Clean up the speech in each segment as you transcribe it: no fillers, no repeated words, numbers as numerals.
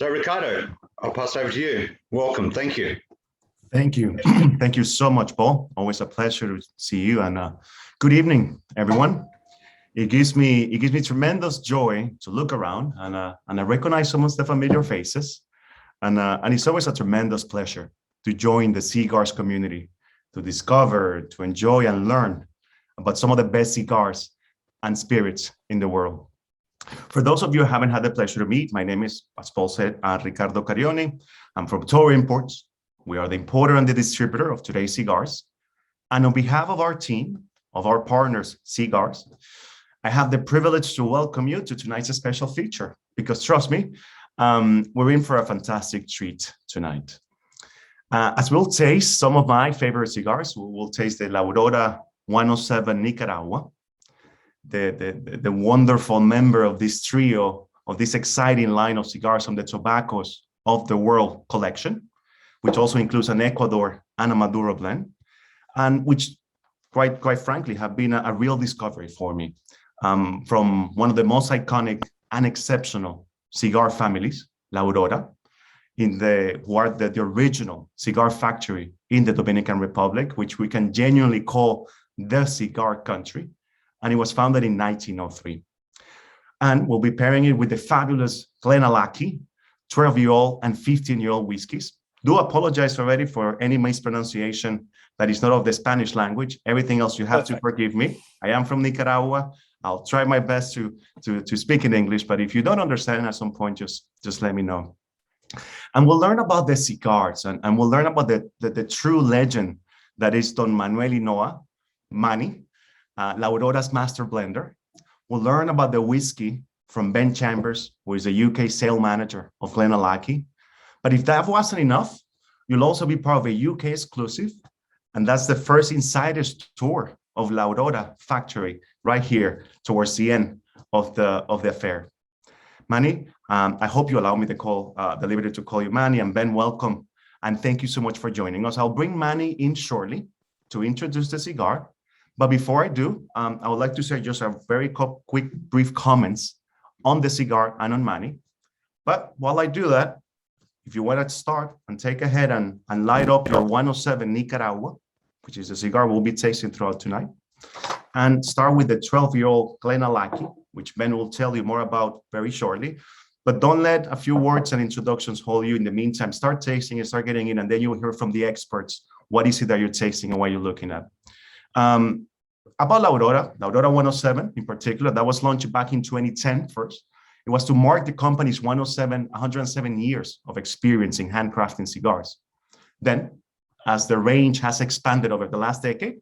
So Ricardo, I'll pass over to you. Welcome. Thank you. Thank you. Thank you so much, Paul. Always a pleasure to see you, and good evening, everyone. It gives me tremendous joy to look around and I recognize some of the familiar faces, and it's always a tremendous pleasure to join the Cigars community, to discover, to enjoy, and learn about some of the best cigars and spirits in the world. For those of you who haven't had the pleasure to meet, my name is, as Paul said, Ricardo Carioni. I'm from Toro Imports. We are the importer and the distributor of today's cigars. And on behalf of our team, of our partners, C.Gars, I have the privilege to welcome you to tonight's special feature, because trust me, we're in for a fantastic treat tonight. As we'll taste some of my favorite cigars, we'll taste the La Aurora 107 Nicaragua, the wonderful member of this trio, of this exciting line of cigars from the Tobaccos of the World collection, which also includes an Ecuador and a Maduro blend, and which quite frankly have been a real discovery for me, from one of the most iconic and exceptional cigar families, La Aurora, who are the original cigar factory in the Dominican Republic, which we can genuinely call the cigar country. And it was founded in 1903. And we'll be pairing it with the fabulous Glenallachie 12-year-old and 15-year-old whiskies. Do apologize already for any mispronunciation that is not of the Spanish language. Everything else you have to forgive me. I am from Nicaragua. I'll try my best to speak in English, but if you don't understand at some point, just let me know. And we'll learn about the cigars, and we'll learn about the true legend that is Don Manuel Inoa, Manny, La Aurora's master blender. We'll learn about the whiskey from Ben Chambers, who is the UK sales manager of Glenallachie. But if that wasn't enough, you'll also be part of a UK exclusive, and that's the first insider's tour of La Aurora factory right here towards the end of the affair. Manny, I hope you allow me to the liberty to call you Manny, and Ben, welcome, and thank you so much for joining us. I'll bring Manny in shortly to introduce the cigar. But before I do, I would like to say just a very quick, brief comments on the cigar and on Manny. But while I do that, if you want to start and take ahead and light up your 107 Nicaragua, which is a cigar we'll be tasting throughout tonight, and start with the 12-year-old Glenallachie, which Ben will tell you more about very shortly. But don't let a few words and introductions hold you. In the meantime, start tasting and start getting in, and then you'll hear from the experts what is it that you're tasting and what you're looking at. About La Aurora 107 in particular, that was launched back in 2010 first. It was to mark the company's 107 years of experience in handcrafting cigars. Then, as the range has expanded over the last decade,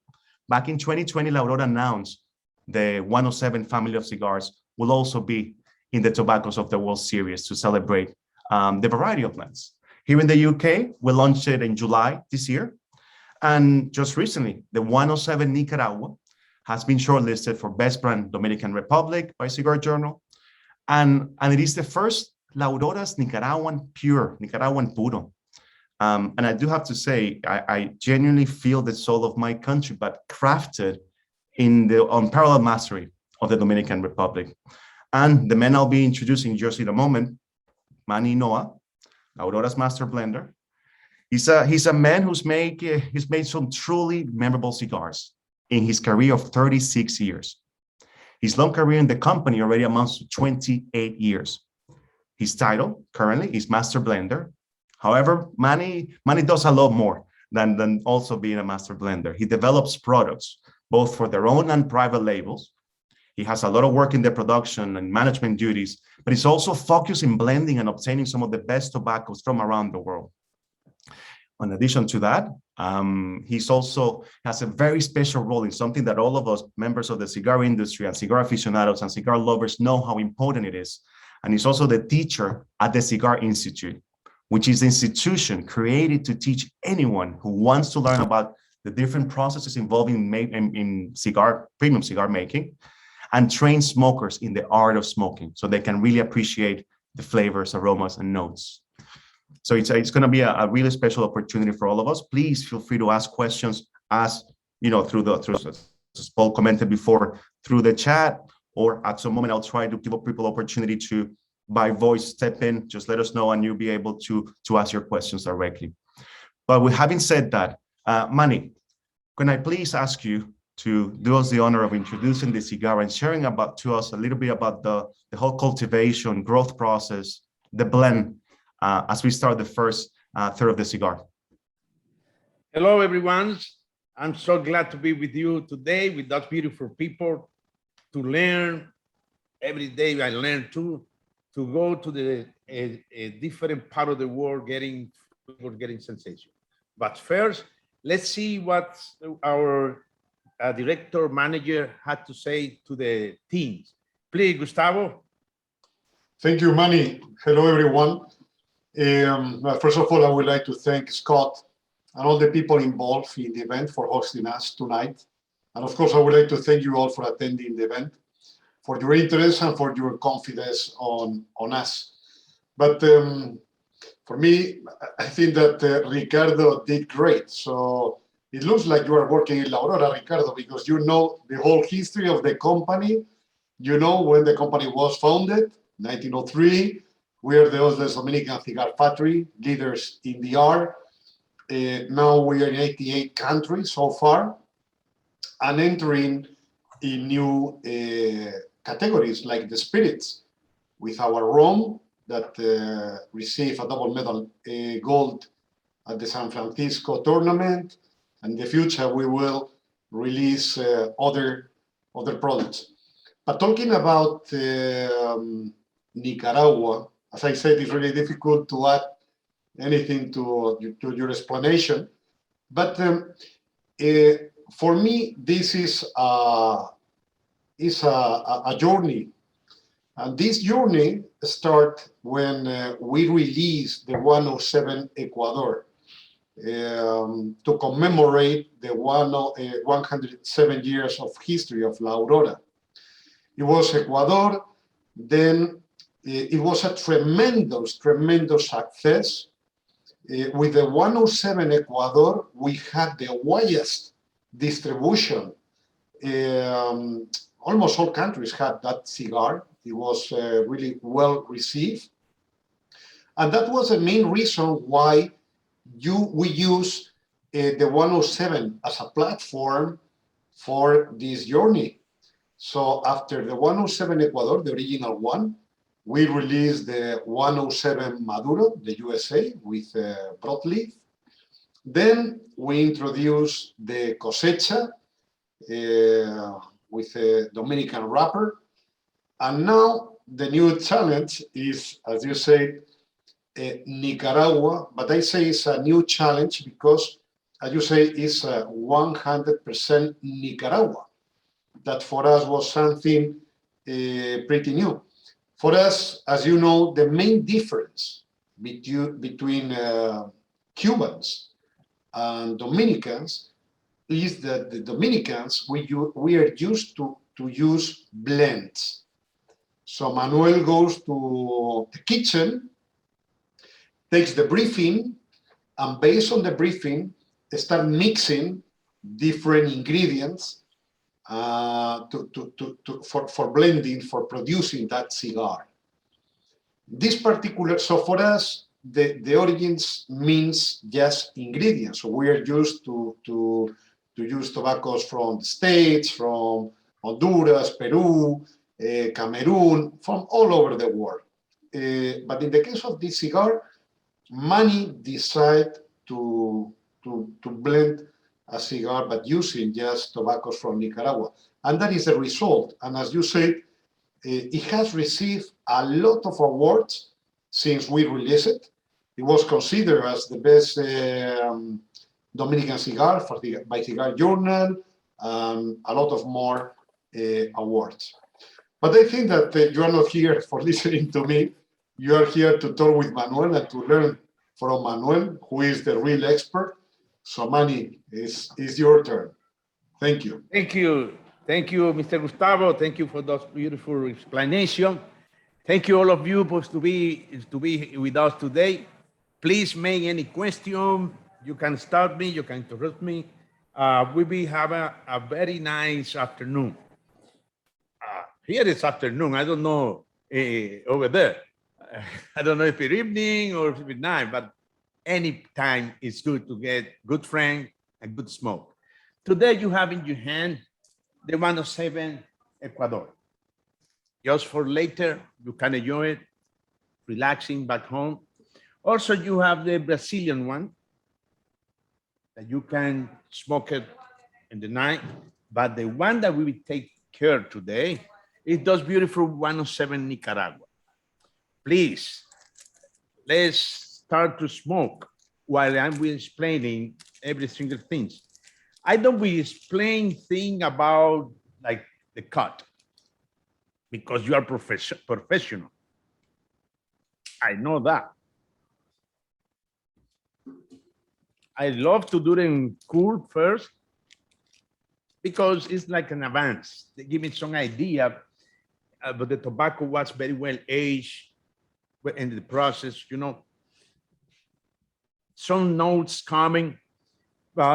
back in 2020, La Aurora announced the 107 family of cigars will also be in the Tobaccos of the World series to celebrate the variety of blends. Here in the UK, we launched it in July this year. And just recently, the 107 Nicaragua has been shortlisted for Best Brand Dominican Republic by Cigar Journal. And it is the first La Aurora's Nicaraguan Puro. And I do have to say, I genuinely feel the soul of my country, but crafted in the unparalleled mastery of the Dominican Republic. And the man I'll be introducing just in a moment, Manuel Inoa, La Aurora's master blender. He's a man who's made some truly memorable cigars in his career of 36 years. His long career in the company already amounts to 28 years. His title currently is Master Blender. However, Manny does a lot more than also being a master blender. He develops products both for their own and private labels. He has a lot of work in the production and management duties, but he's also focused in blending and obtaining some of the best tobaccos from around the world. In addition to that, he's also has a very special role in something that all of us members of the cigar industry and cigar aficionados and cigar lovers know how important it is. And he's also the teacher at the Cigar Institute, which is an institution created to teach anyone who wants to learn about the different processes involved in premium cigar making, and train smokers in the art of smoking so they can really appreciate the flavors, aromas, and notes. So it's going to be a really special opportunity for all of us. Please feel free to ask questions, as Paul commented before, through the chat, or at some moment I'll try to give people opportunity to by voice step in, just let us know and you'll be able to ask your questions directly. But with having said that, Manny, can I please ask you to do us the honor of introducing the cigar and sharing to us a little bit about the whole cultivation, growth process, the blend, as we start the first third of the cigar. Hello, everyone. I'm so glad to be with you today with those beautiful people to learn. Every day I learn to go to a different part of the world, getting sensation. But first, let's see what our director manager had to say to the teams. Please, Gustavo. Thank you, Manny. Hello, everyone. First of all, I would like to thank Scott and all the people involved in the event for hosting us tonight. And of course, I would like to thank you all for attending the event, for your interest and for your confidence on us. But for me, I think that Ricardo did great. So it looks like you are working in La Aurora, Ricardo, because you know the whole history of the company. You know when the company was founded, 1903. We are the oldest Dominican cigar factory, leaders in the art. Now we are in 88 countries so far, and entering in new categories like the spirits, with our rum that received a double medal gold at the San Francisco tournament. And in the future, we will release other products. But talking about Nicaragua, as I said, it's really difficult to add anything to your explanation. But for me, this is a journey. And this journey starts when we released the 107 Ecuador to commemorate the 107 years of history of La Aurora. It was Ecuador, then it was a tremendous success. With the 107 Ecuador, we had the widest distribution. Almost all countries had that cigar. It was really well received. And that was the main reason why we use the 107 as a platform for this journey. So after the 107 Ecuador, the original one, we released the 107 Maduro, the USA, with broadleaf. Then we introduced the Cosecha with a Dominican wrapper. And now the new challenge is, as you said, Nicaragua. But I say it's a new challenge because, as you say, it's 100% Nicaragua. That for us was something pretty new. For us, as you know, the main difference between Cubans and Dominicans is that the Dominicans, we are used to use blends. So Manuel goes to the kitchen, takes the briefing, and based on the briefing, start mixing different ingredients for blending, for producing that cigar. This particular, so for us, the origins means just ingredients. So we are used to use tobaccos from the States, from Honduras, Peru, Cameroon, from all over the world. But in the case of this cigar, Manny decided to blend a cigar, but using just tobaccos from Nicaragua. And that is the result. And as you said, it has received a lot of awards since we released it. It was considered as the best Dominican cigar by Cigar Journal, and a lot of more awards. But I think that you are not here for listening to me. You are here to talk with Manuel and to learn from Manuel, who is the real expert. So Manny, is your turn. Thank you. Thank you. Thank you, Mr. Gustavo. Thank you for those beautiful explanation. Thank you all of you to be with us today. Please make any question. You can start me, you can interrupt me. We will have a very nice afternoon. Here is afternoon, I don't know over there. I don't know if it's evening or if it's night, but any time is good to get good friend and good smoke. Today you have in your hand the 107 Ecuador. Just for later, you can enjoy it, relaxing back home. Also, you have the Brazilian one that you can smoke it in the night. But the one that we will take care today is those beautiful 107 Nicaragua. Please, let's start to smoke while I'm explaining every single thing. I don't will explain thing about like the cut because you are professional. I know that. I love to do them cool first because it's like an advance. They give me some idea, but the tobacco was very well aged in the process, you know. Some notes coming.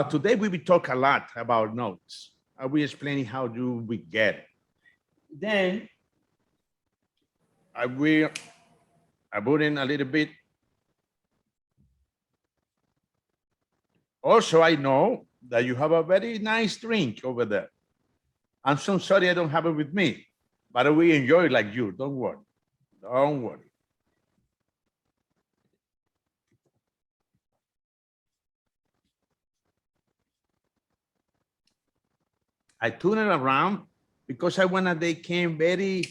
Today we will talk a lot about notes. I will explain how do we get it. Then I put in a little bit. Also, I know that you have a very nice drink over there. I'm so sorry I don't have it with me, but we enjoy it like you. Don't worry. Don't worry. I turn it around because I want that they came very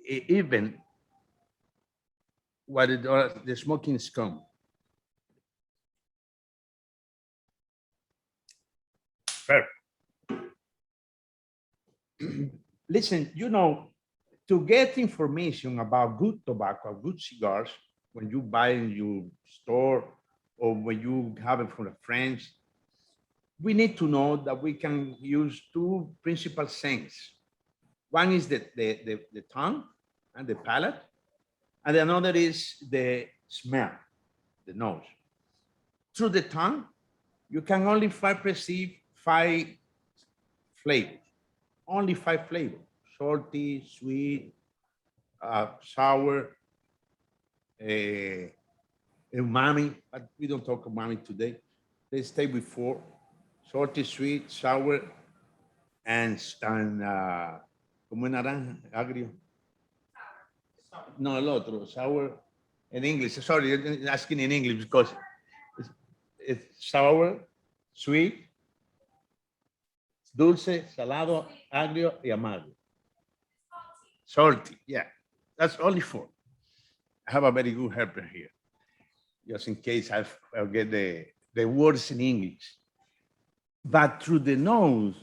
even what the smoking scum. Perfect. Listen, you know, to get information about good tobacco, good cigars, when you buy in your store or when you have it from a friend, we need to know that we can use two principal things. One is the tongue and the palate, and another is the smell, the nose. Through the tongue, you can only perceive 5 flavors, only 5 flavors: salty, sweet, sour, umami, but we don't talk umami today. Let's stay with 4: salty, sweet, sour, and como naranja, agrio. No, el otro, sour, in English. Sorry, I'm asking in English because it's sour, sweet, dulce, salado, agrio, y amargo. Salty, yeah. That's only 4. I have a very good helper here, just in case I forget the words in English. But through the nose,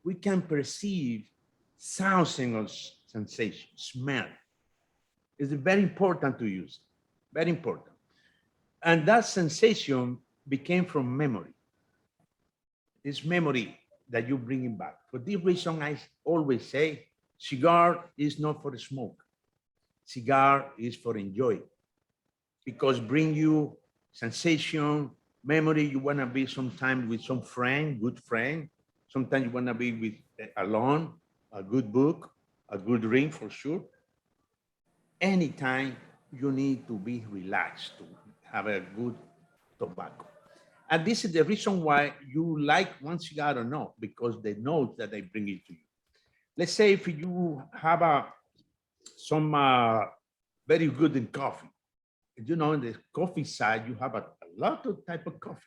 we can perceive thousands of sensations, smell. It's very important to use, very important. And that sensation became from memory. It's memory that you bring it back. For this reason, I always say, cigar is not for smoke. Cigar is for enjoy, because bring you sensation, memory. You wanna be sometime with some friend, good friend. Sometimes you wanna be with alone, a good book, a good drink for sure. Anytime you need to be relaxed to have a good tobacco. And this is the reason why you like one cigar or not, because the notes that they bring it to you. Let's say if you have some very good in coffee, you know, in the coffee side, you have a lot of type of coffee: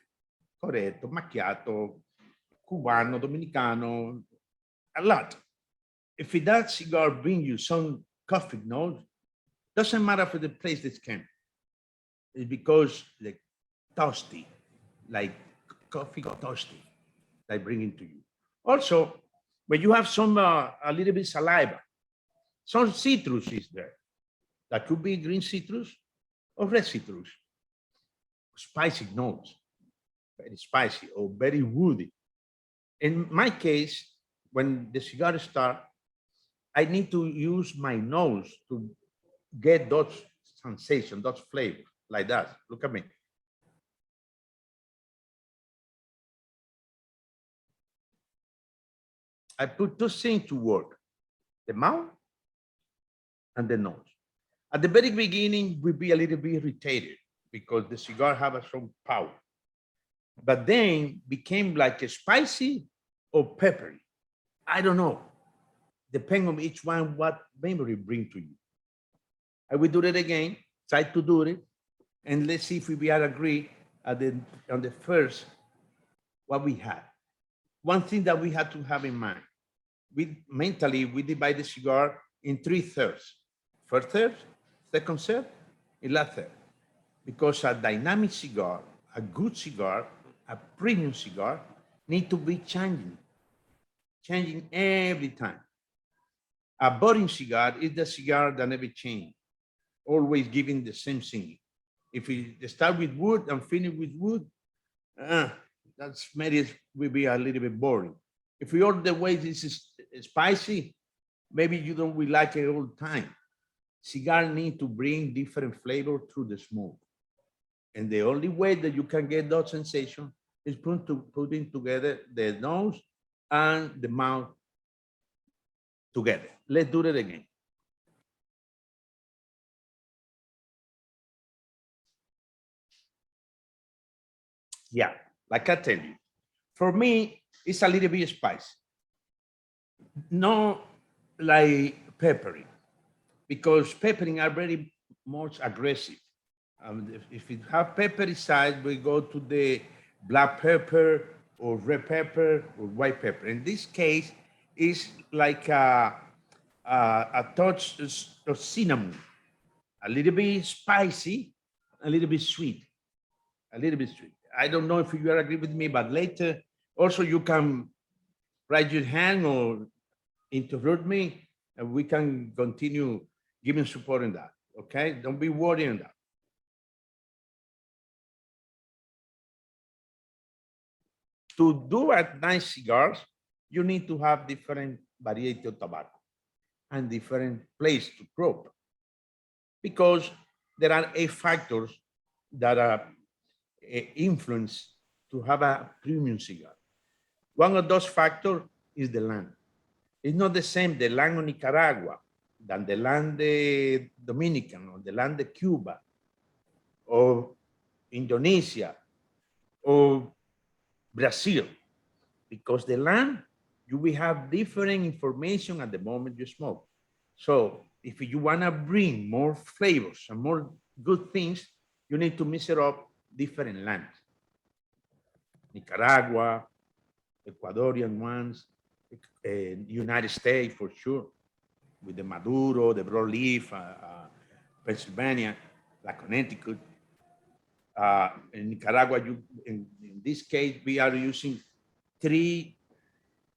Corretto, macchiato, Cubano, Dominicano, a lot. If that cigar bring you some coffee notes, doesn't matter for the place that came. It's because like toasty, like coffee toasty, they bring it to you. Also, when you have some a little bit saliva, some citrus is there. That could be green citrus or red citrus. Spicy notes, very spicy or very woody. In my case, when the cigar starts, I need to use my nose to get those sensations, those flavors, like that. Look at me. I put 2 things to work: the mouth and the nose. At the very beginning, we'll be a little bit irritated because the cigar have a strong power, but then became like a spicy or peppery. I don't know. Depend on each one what memory bring to you. I will do it again, try to do it, and let's see if we are agree on the first what we had. One thing that we had to have in mind, we divide the cigar in 3 thirds. First third, second third, and last third. Because a dynamic cigar, a good cigar, a premium cigar, need to be changing every time. A boring cigar is the cigar that never change, always giving the same thing. If we start with wood and finish with wood, that's maybe will be a little bit boring. If we all the way this is spicy, maybe you don't will like it all the time. Cigar need to bring different flavor through the smoke. And the only way that you can get that sensation is putting together the nose and the mouth together. Let's do it again. Yeah, like I tell you, for me, it's a little bit spicy. No like peppering, because peppering are very much aggressive. If you have peppery side, we go to the black pepper or red pepper or white pepper. In this case, it's like a touch of cinnamon, a little bit spicy, a little bit sweet, a little bit sweet. I don't know if you agree with me, but later also you can raise your hand or interrupt me, and we can continue giving support in that. Okay, don't be worried on that. To do a nice cigars, you need to have different variety of tobacco and different place to crop, because there are 8 factors that are influence to have a premium cigar. One of those factors is the land. It's not the same the land of Nicaragua than the land of Dominican or the land of Cuba or Indonesia or Brazil, because the land, you will have different information at the moment you smoke. So if you want to bring more flavors and more good things, you need to mix it up different lands. Nicaragua, Ecuadorian ones, United States for sure, with the Maduro, the broadleaf, Pennsylvania, like Connecticut. In Nicaragua, in this case, we are using 3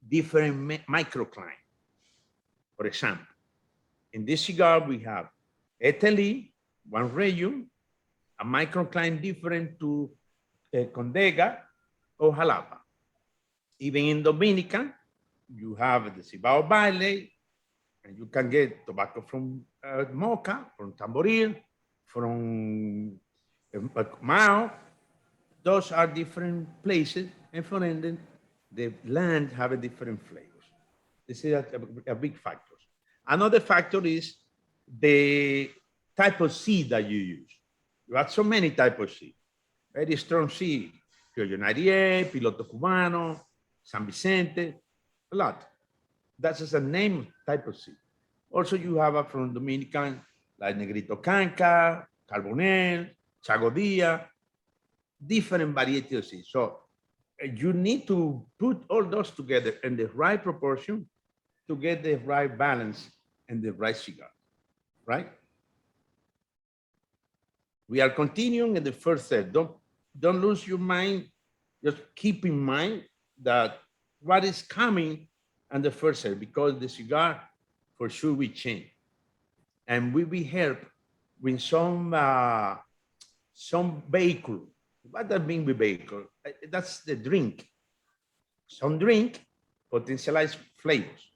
different microclimates. For example, in this cigar, we have Italy, one region, a microclimate different to Condega or Jalapa. Even in Dominican, you have the Cibao Valley, and you can get tobacco from Mocha, from Tamboril, from Mao. Those are different places, and for instance, the land have a different flavors. This is a big factor. Another factor is the type of seed that you use. You have so many types of seed. Very strong seed, Criollo 98, Piloto Cubano, San Vicente, a lot. That's just a name type of seed. Also, you have from Dominican, like Negrito Canca, Carbonel, Chagodilla, different variety of seeds. So you need to put all those together in the right proportion to get the right balance and the right cigar, right? We are continuing in the first set. Don't lose your mind. Just keep in mind that what is coming on the first set, because the cigar for sure will change. And we will help with some vehicle. What does mean with vehicle? That's the drink. Some drink potentialize flavors.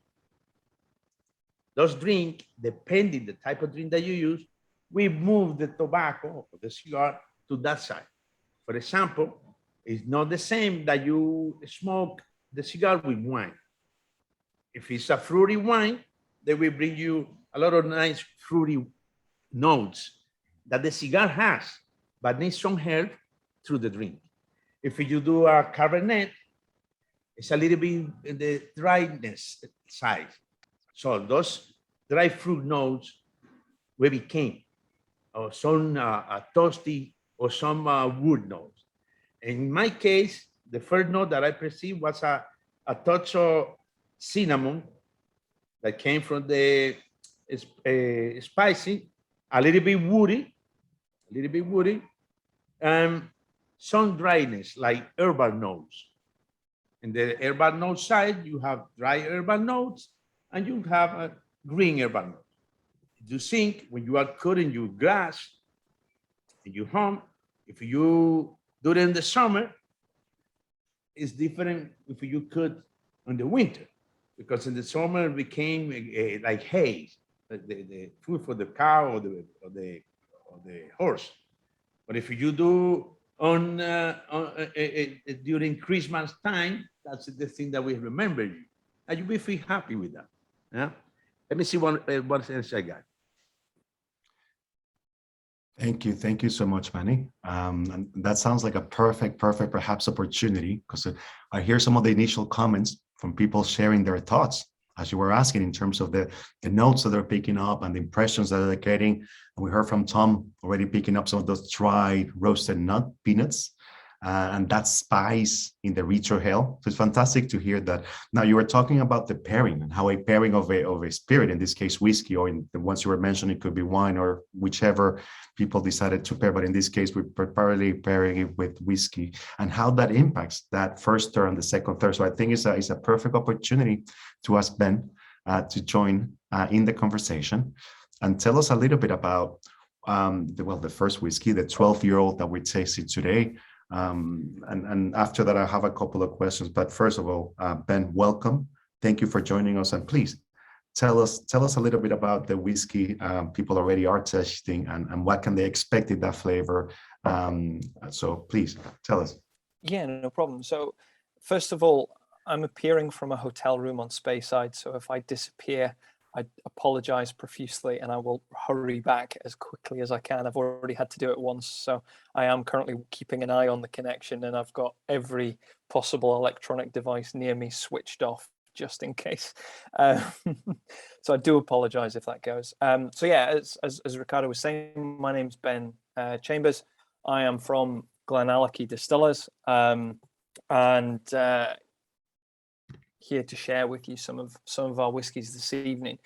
Those drink, depending the type of drink that you use, we move the tobacco or the cigar to that side. For example, it's not the same that you smoke the cigar with wine. If it's a fruity wine, they will bring you a lot of nice fruity notes that the cigar has, but needs some help through the drink. If you do a Cabernet, it's a little bit in the dryness side. So those dry fruit notes will became or some toasty or some wood notes. In my case, the first note that I perceived was a touch of cinnamon that came from the spicy, a little bit woody, and some dryness like herbal notes. In the herbal note side, you have dry herbal notes and you have a green herbal note. You think when you are cutting your grass in your home, if you do it in the summer, it's different if you cut in the winter, because in the summer it became like hay, the food for the cow or the horse. But if you do during Christmas time, that's the thing that we remember you, and you will feel happy with that. Yeah. Let me see what else I got. Thank you so much, Manny. And that sounds like a perfect perhaps opportunity, because I hear some of the initial comments from people sharing their thoughts as you were asking in terms of the notes that they're picking up and the impressions that they're getting. And we heard from Tom already picking up some of those dried roasted nut peanuts and that spice in the retrohale. So it's fantastic to hear that. Now you were talking about the pairing and how a pairing of a spirit, in this case whiskey, or in the ones you were mentioning, it could be wine or whichever people decided to pair, but in this case we're primarily pairing it with whiskey, and how that impacts that first stir and the second stir. So I think it's a perfect opportunity to ask Ben to join in the conversation and tell us a little bit about the first whiskey, the 12-year-old that we're tasting today. And after that, I have a couple of questions. But first of all, Ben, welcome. Thank you for joining us. And please tell us a little bit about the whiskey people already are tasting, and what can they expect in that flavor. So please tell us. Yeah, no problem. So first of all, I'm appearing from a hotel room on Speyside. So if I disappear, I apologize profusely and I will hurry back as quickly as I can. I've already had to do it once, so I am currently keeping an eye on the connection, and I've got every possible electronic device near me switched off just in case. So I do apologize if that goes. So yeah, as Ricardo was saying, my name's Ben Chambers. I am from Glenallachie Distillers, and here to share with you some of our whiskies this evening.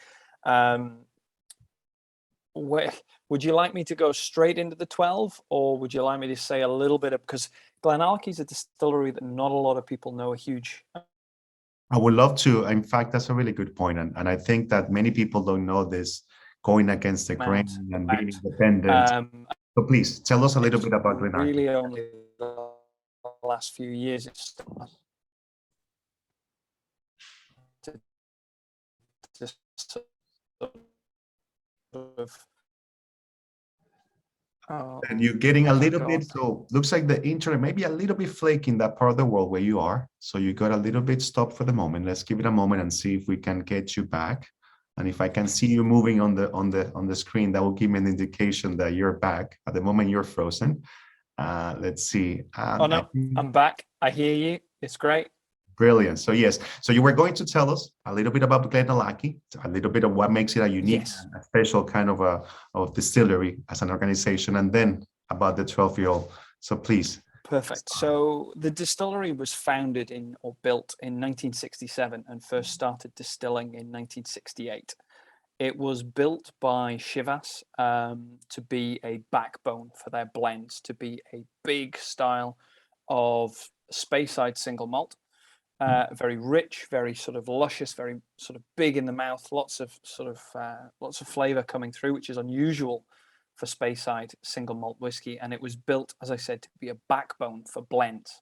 Would you like me to go straight into the 12, or would you like me to say a little bit of, because Glenallachie is a distillery that not a lot of people know a huge. I would love to. In fact, that's a really good point, and I think that many people don't know this, going against the grain and being independent. So please tell us a little bit about Glenallachie. Really, only the last few years it's started to sort of. And you're getting a little bit, so looks like the internet may be a little bit flaky in that part of the world where you are. So you got a little bit stopped for the moment. Let's give it a moment and see if we can get you back. And if I can see you moving on the screen, that will give me an indication that you're back. At the moment, you're frozen. Let's see. Oh no, I'm back. I hear you. It's great. Brilliant. So yes, so you were going to tell us a little bit about Glenallachie, a little bit of what makes it a unique, a special kind of distillery as an organization, and then about the 12-year-old. So please. Perfect. So the distillery was founded or built in 1967 and first started distilling in 1968. It was built by CGars to be a backbone for their blends, to be a big style of Speyside single malt. Very rich, very sort of luscious, very sort of big in the mouth, lots of flavor coming through, which is unusual for Speyside single malt whiskey. And it was built, as I said, to be a backbone for blends.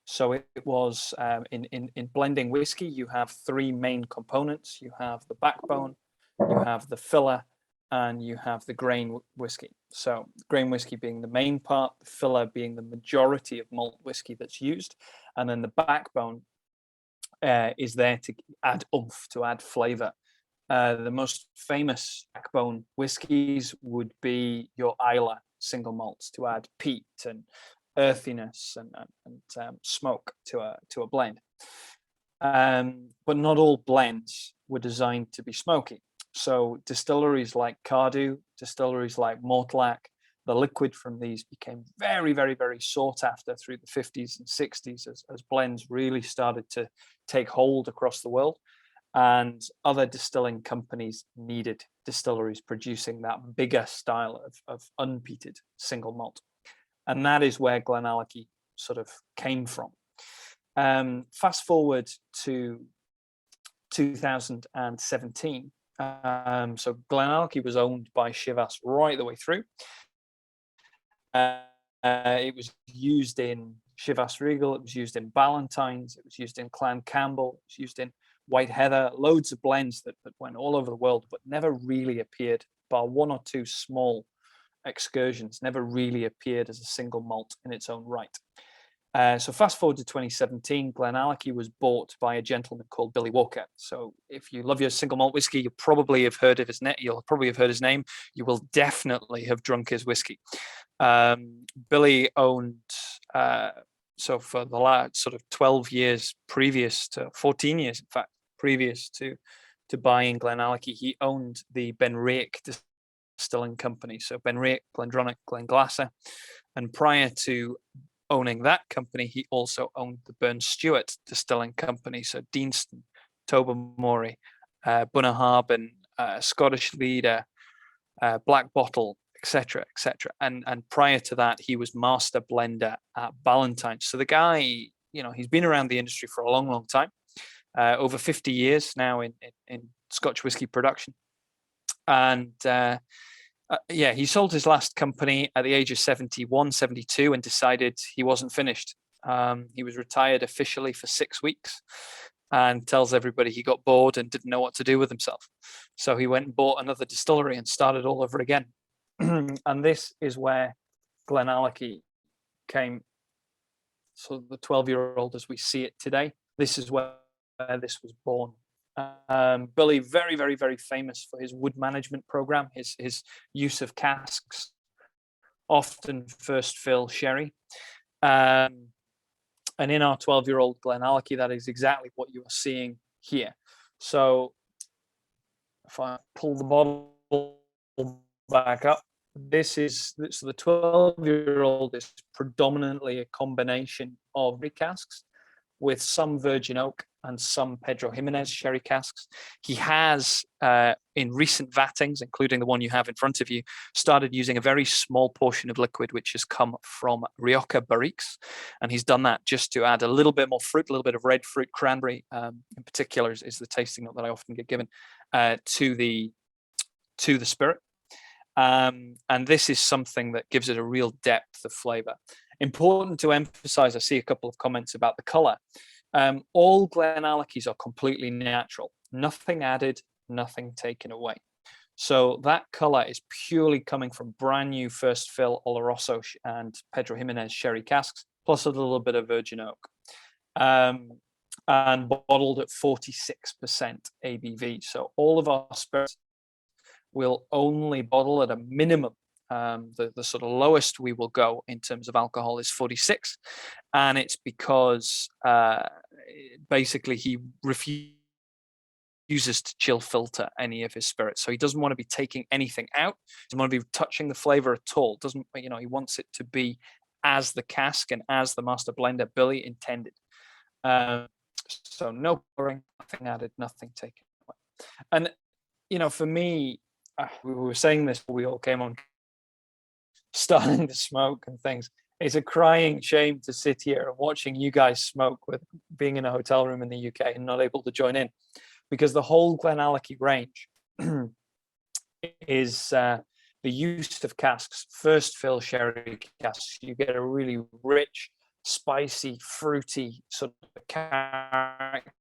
So it was in blending whiskey, you have three main components. You have the backbone, you have the filler, and you have the grain whiskey. So grain whiskey being the main part, the filler being the majority of malt whiskey that's used, and then the backbone is there to add oomph, to add flavor The most famous backbone whiskies would be your Isla single malts to add peat and earthiness and smoke to a blend. But not all blends were designed to be smoky. So distilleries like Cardew, distilleries like Mortlach, the liquid from these became very, very, very sought after through the 50s and 60s as blends really started to take hold across the world. And other distilling companies needed distilleries producing that bigger style of unpeated single malt. And that is where Glenallachie sort of came from. Fast forward to 2017. So Glenallachie was owned by CGars right the way through. It was used in Chivas Regal, it was used in Ballantyne's, it was used in Clan Campbell, it was used in White Heather, loads of blends that went all over the world, but never really appeared, bar one or two small excursions, never really appeared as a single malt in its own right. So fast forward to 2017, Glenallachie was bought by a gentleman called Billy Walker. So if you love your single malt whiskey, you probably have heard of his name. You'll probably have heard his name. You will definitely have drunk his whiskey. Billy owned, so for the last sort of 12 years previous to 14 years, in fact, previous to buying Glenallachie, he owned the Benriach distilling company. So Benriach, Glendronach, Glenglassaugh, and prior to owning that company, he also owned the Burn Stewart distilling company. So Deanston, Tobermory, Bunnahabhain, Scottish Leader, Black Bottle, etc., etc. And prior to that, he was master blender at Ballantyne's. So the guy, you know, he's been around the industry for a long, long time, over 50 years now in Scotch whisky production. And yeah, he sold his last company at the age of 71, 72 and decided he wasn't finished. He was retired officially for 6 weeks and tells everybody he got bored and didn't know what to do with himself. So he went and bought another distillery and started all over again. And this is where Glenallachie came. So the 12-year-old as we see it today, this is where this was born. Billy, very, very, very famous for his wood management program, his use of casks, often first fill sherry. And in our 12-year-old Glenallachie, that is exactly what you are seeing here. So if I pull the bottle back up, this is the 12-year-old is predominantly a combination of casks with some virgin oak and some Pedro Jimenez sherry casks. He has, in recent vattings, including the one you have in front of you, started using a very small portion of liquid, which has come from Rioja Barriques. And he's done that just to add a little bit more fruit, a little bit of red fruit, cranberry, in particular is the tasting note that I often get given to the spirit. And this is something that gives it a real depth of flavor. Important to emphasize, I see a couple of comments about the color. All Glenallachies are completely natural, nothing added, nothing taken away. So that color is purely coming from brand new first fill Oloroso and Pedro Jimenez sherry casks, plus a little bit of virgin oak, and bottled at 46% ABV. So all of our spirits will only bottle at a minimum. The sort of lowest we will go in terms of alcohol is 46, and it's because basically he refuses to chill filter any of his spirits. So he doesn't want to be taking anything out. He doesn't want to be touching the flavor at all. Doesn't, you know, he wants it to be as the cask and as the master blender Billy intended. So no pouring, nothing added, nothing taken away. And you know, for me, we were saying this before we all came on, starting to smoke and things. It's a crying shame to sit here and watching you guys smoke with being in a hotel room in the UK and not able to join in, because the whole Glenallachie range is the use of casks, first fill sherry casks. You get a really rich, spicy, fruity sort of character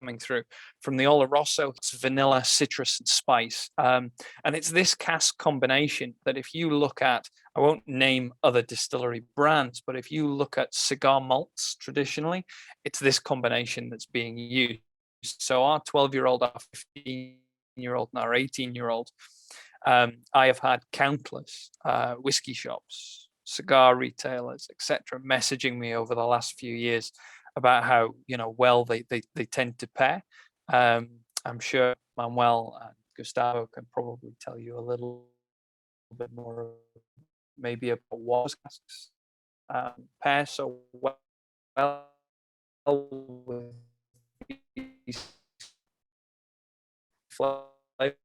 coming through. From the Oloroso, it's vanilla, citrus, and spice. And it's this cask combination that if you look at, I won't name other distillery brands, but if you look at cigar malts traditionally, it's this combination that's being used. So our 12-year-old, our 15-year-old, and our 18-year-old, I have had countless whiskey shops, cigar retailers, etc., messaging me over the last few years about how well they tend to pair. I'm sure Manuel and Gustavo can probably tell you a little bit more, maybe about what casks pair so well with these flavor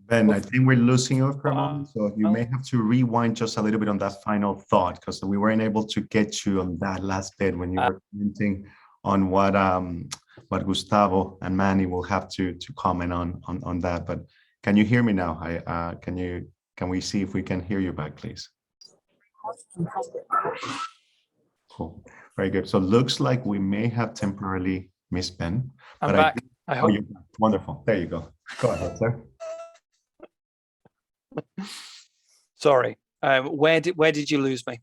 Ben, I think we're losing you for a moment, so you may have to rewind just a little bit on that final thought, because we weren't able to get you on that last bit when you were commenting on what Gustavo and Manny will have to comment on that. But can you hear me now? Can we see if we can hear you back, please? Cool, very good. So looks like we may have temporarily missed Ben. I'm back. I hope. You're back. Wonderful. There you go. Go ahead, sir. Sorry, where did you lose me?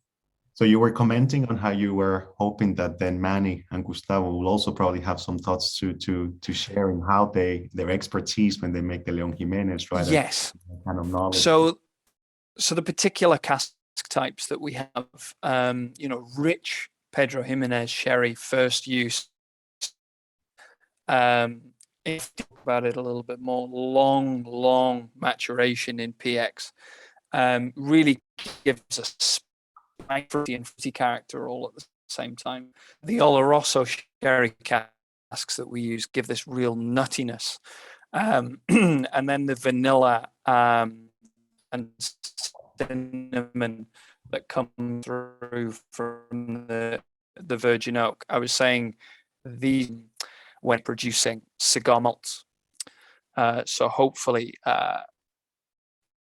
So you were commenting on how you were hoping that then Manny and Gustavo will also probably have some thoughts to share in how their expertise when they make the Leon Jimenez, right? Yes. Kind of knowledge. So the particular cask types that we have, rich Pedro Jimenez sherry first use. If you think about it a little bit more, long maturation in PX really gives us spicy and fruity character all at the same time. The Oloroso sherry casks that we use give this real nuttiness, and then the vanilla and cinnamon that come through from the virgin oak. I was saying these when producing cigar malts. So hopefully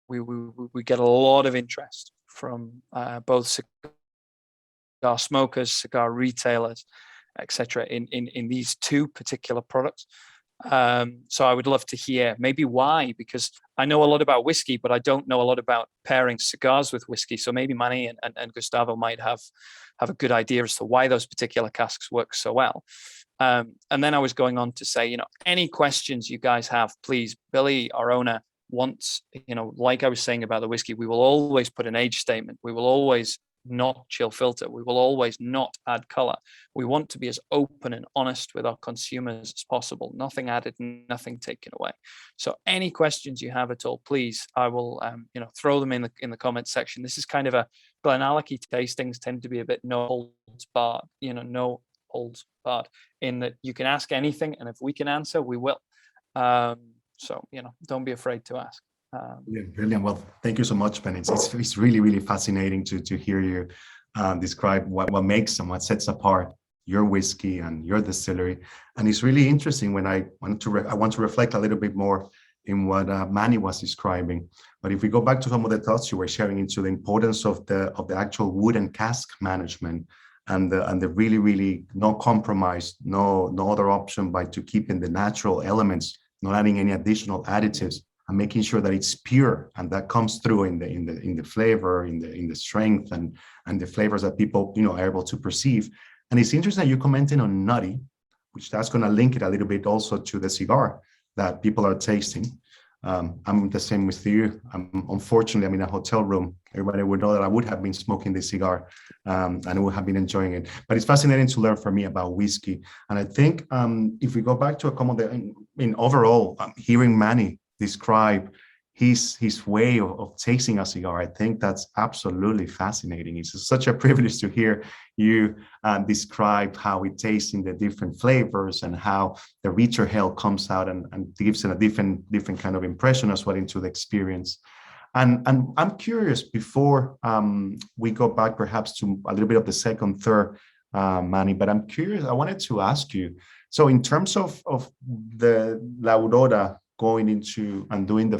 we get a lot of interest from both cigar smokers, cigar retailers, etc. in these two particular products. So I would love to hear maybe why, because I know a lot about whiskey, but I don't know a lot about pairing cigars with whiskey. So maybe Manny and Gustavo might have a good idea as to why those particular casks work so well. And then I was going on to say, any questions you guys have, please, Billy, our owner, wants, like I was saying about the whiskey, we will always put an age statement. We will always not chill filter. We will always not add color. We want to be as open and honest with our consumers as possible. Nothing added, nothing taken away. So any questions you have at all, please, I will, throw them in the comment section. This is kind of a Glenallachie tastings tend to be a bit no holds barred, no holds barred, in that you can ask anything, and if we can answer, we will. So don't be afraid to ask. Yeah, brilliant. Well, thank you so much, Ben. It's really fascinating to hear you describe what makes and what sets apart your whiskey and your distillery. And it's really interesting when I want to reflect a little bit more in what Manny was describing. But if we go back to some of the thoughts you were sharing into the importance of the actual wood and cask management, and the really no compromise, no other option but to keeping the natural elements, not adding any additional additives, and making sure that it's pure, and that comes through in the flavor, in the strength, and the flavors that people are able to perceive. And it's interesting that you're commenting on nutty, which that's going to link it a little bit also to the cigar that people are tasting. I'm the same with you. Unfortunately, I'm in a hotel room. Everybody would know that I would have been smoking this cigar and I would have been enjoying it. But it's fascinating to learn from me about whiskey. And I think if we go back to a common, overall, hearing Manny describe his way of tasting a cigar, I think that's absolutely fascinating. It's such a privilege to hear you describe how it tastes in the different flavors and how the richer hell comes out and gives it a different kind of impression as well into the experience. And I'm curious, before we go back perhaps to a little bit of the second, third, Manny, but I'm curious, I wanted to ask you, so in terms of the La Aurora going into and doing the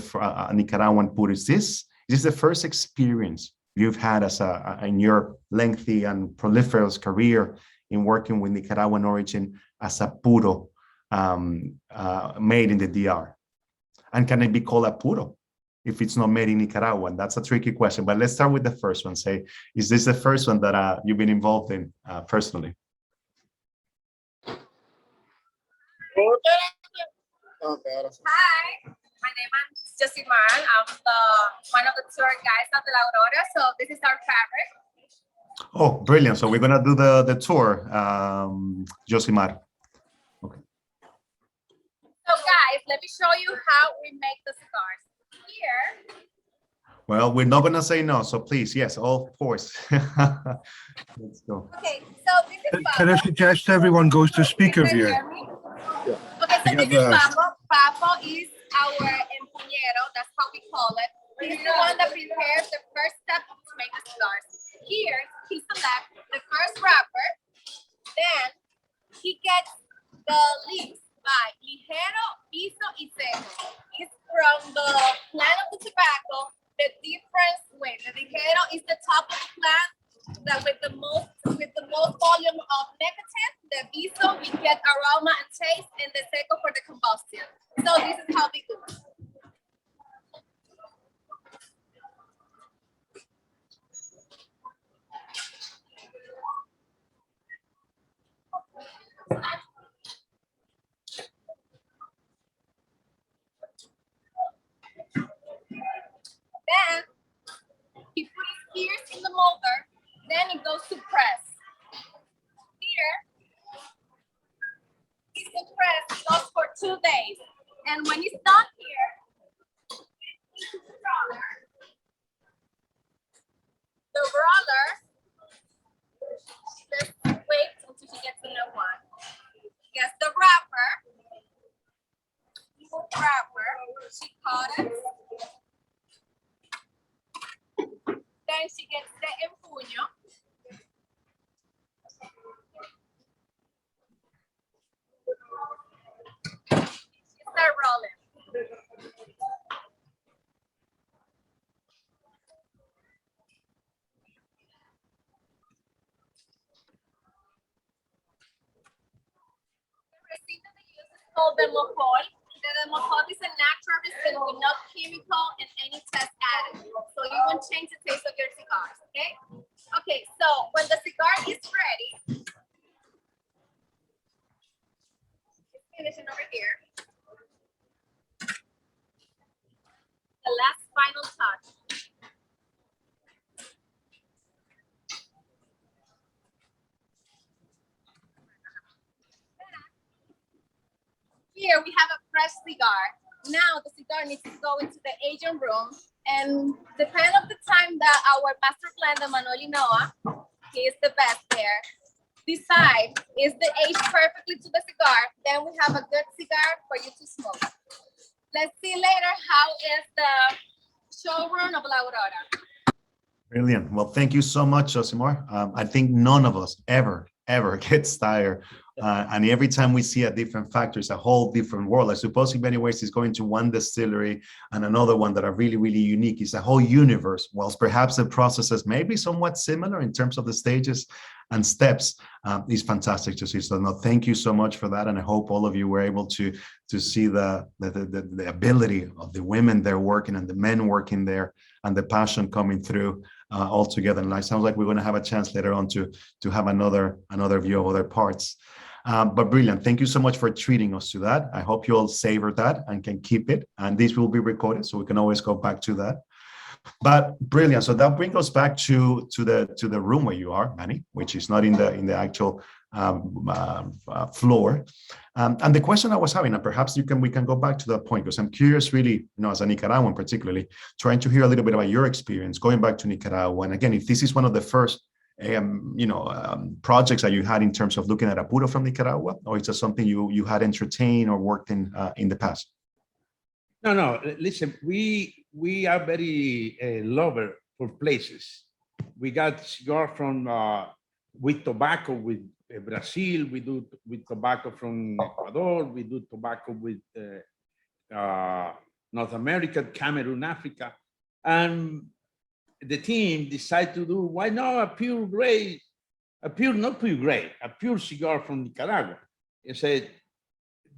Nicaraguan put, is this the first experience you've had as in your lengthy and proliferous career in working with Nicaraguan origin as a puro made in the DR? And can it be called a puro if it's not made in Nicaragua? And that's a tricky question, but let's start with the first one. Say, is this the first one that you've been involved in personally? Hi, my name is Cigar. I'm one of the tour guides of the Aurora. So this is our fabric. Oh, brilliant. So we're going to do the tour, Josimar. Okay. So guys, let me show you how we make the cigars. Here. Well, we're not going to say no. So please, yes, of course. Let's go. Okay, so this is Can I suggest everyone goes to speaker view? Okay, so this is Papo. Papo is our empuñero. That's how we call it. He's the one that prepares the first step to make the cigars. Here, he selects the first wrapper. Then, he gets the leaves by ligero, piso, y seco. It's from the plant of the tobacco. The difference with the ligero is the top of the plant that with the most volume of nicotine. The piso, we get aroma and taste, and the seco for the combustion. So this is how we do it. Then he puts his ears in the molder. Then it goes to press. Here, it's the press goes for 2 days. And when it's done here, it's the roller. The roller, let's wait until she gets enough one. Gets the wrapper. She cut it. Then she gets the empuño. She start rolling. The resin that they use is called the mojol. The mojol is a natural resin with no chemical and any test added. So you won't change the taste of your cigars, okay? Okay, so when the cigar is ready, it's finishing over here. The last final touch. Here we have a fresh cigar. Now the cigar needs to go into the aging room, and depending on the time that our master blender Manuel Inoa, he is the best there, decide is the age perfectly to the cigar, then we have a good cigar for you to smoke. Let's see later how is the showroom of La Aurora. Brilliant. Well, thank you so much, Josimar. I think none of us ever gets tired. And every time we see a different factory, it's a whole different world. I suppose in many ways it's going to one distillery and another one that are really, really unique. It's a whole universe. Whilst perhaps the processes may be somewhat similar in terms of the stages and steps, is fantastic to see. So no, thank you so much for that. And I hope all of you were able to see the ability of the women there working and the men working there and the passion coming through all together. And it sounds like we're going to have a chance later on to have another view of other parts. But brilliant. Thank you so much for treating us to that. I hope you all savor that and can keep it. And this will be recorded, so we can always go back to that. But brilliant. So that brings us back to the room where you are, Manny, which is not in the actual floor. And the question I was having, and perhaps we can go back to that point, because I'm curious, really, as a Nicaraguan particularly, trying to hear a little bit about your experience going back to Nicaragua. And again, if this is one of the first projects that you had in terms of looking at a puro from Nicaragua, or is it something you had entertained or worked in the past? No. Listen, we are very lover for places. We got cigar from with tobacco with Brazil. We do with tobacco from Ecuador. We do tobacco with North America, Cameroon, Africa, and the team decided to do, why not a pure gray, not pure gray, a pure cigar from Nicaragua. It said,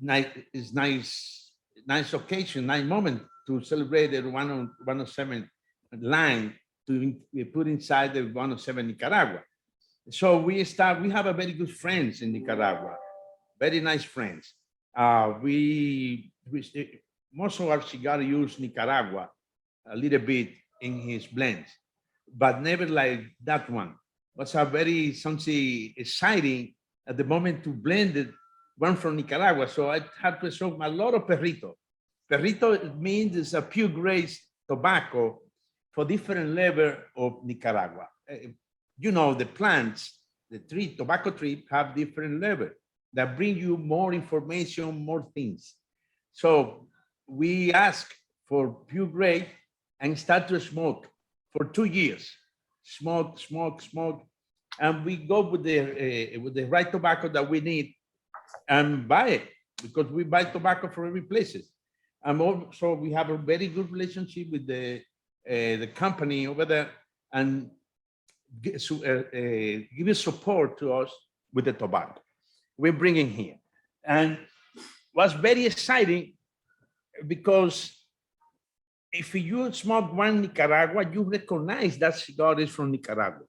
it's nice occasion, nice moment to celebrate the 107 line to put inside the 107 Nicaragua. So we have a very good friends in Nicaragua, very nice friends. Most of our cigar use Nicaragua a little bit in his blends, but never like that one. Was a very something exciting at the moment to blend it, one from Nicaragua. So I had to smoke a lot of perrito. Perrito means it's a pure grade tobacco for different level of Nicaragua. You know, the plants, the tree, tobacco tree have different level that bring you more information, more things. So we ask for pure grade and start to smoke for 2 years. Smoke, and we go with the right tobacco that we need and buy it, because we buy tobacco from every places. And also we have a very good relationship with the company over there, and give support to us with the tobacco we're bringing here. And was very exciting because if you smoke one Nicaragua, you recognize that cigar is from Nicaragua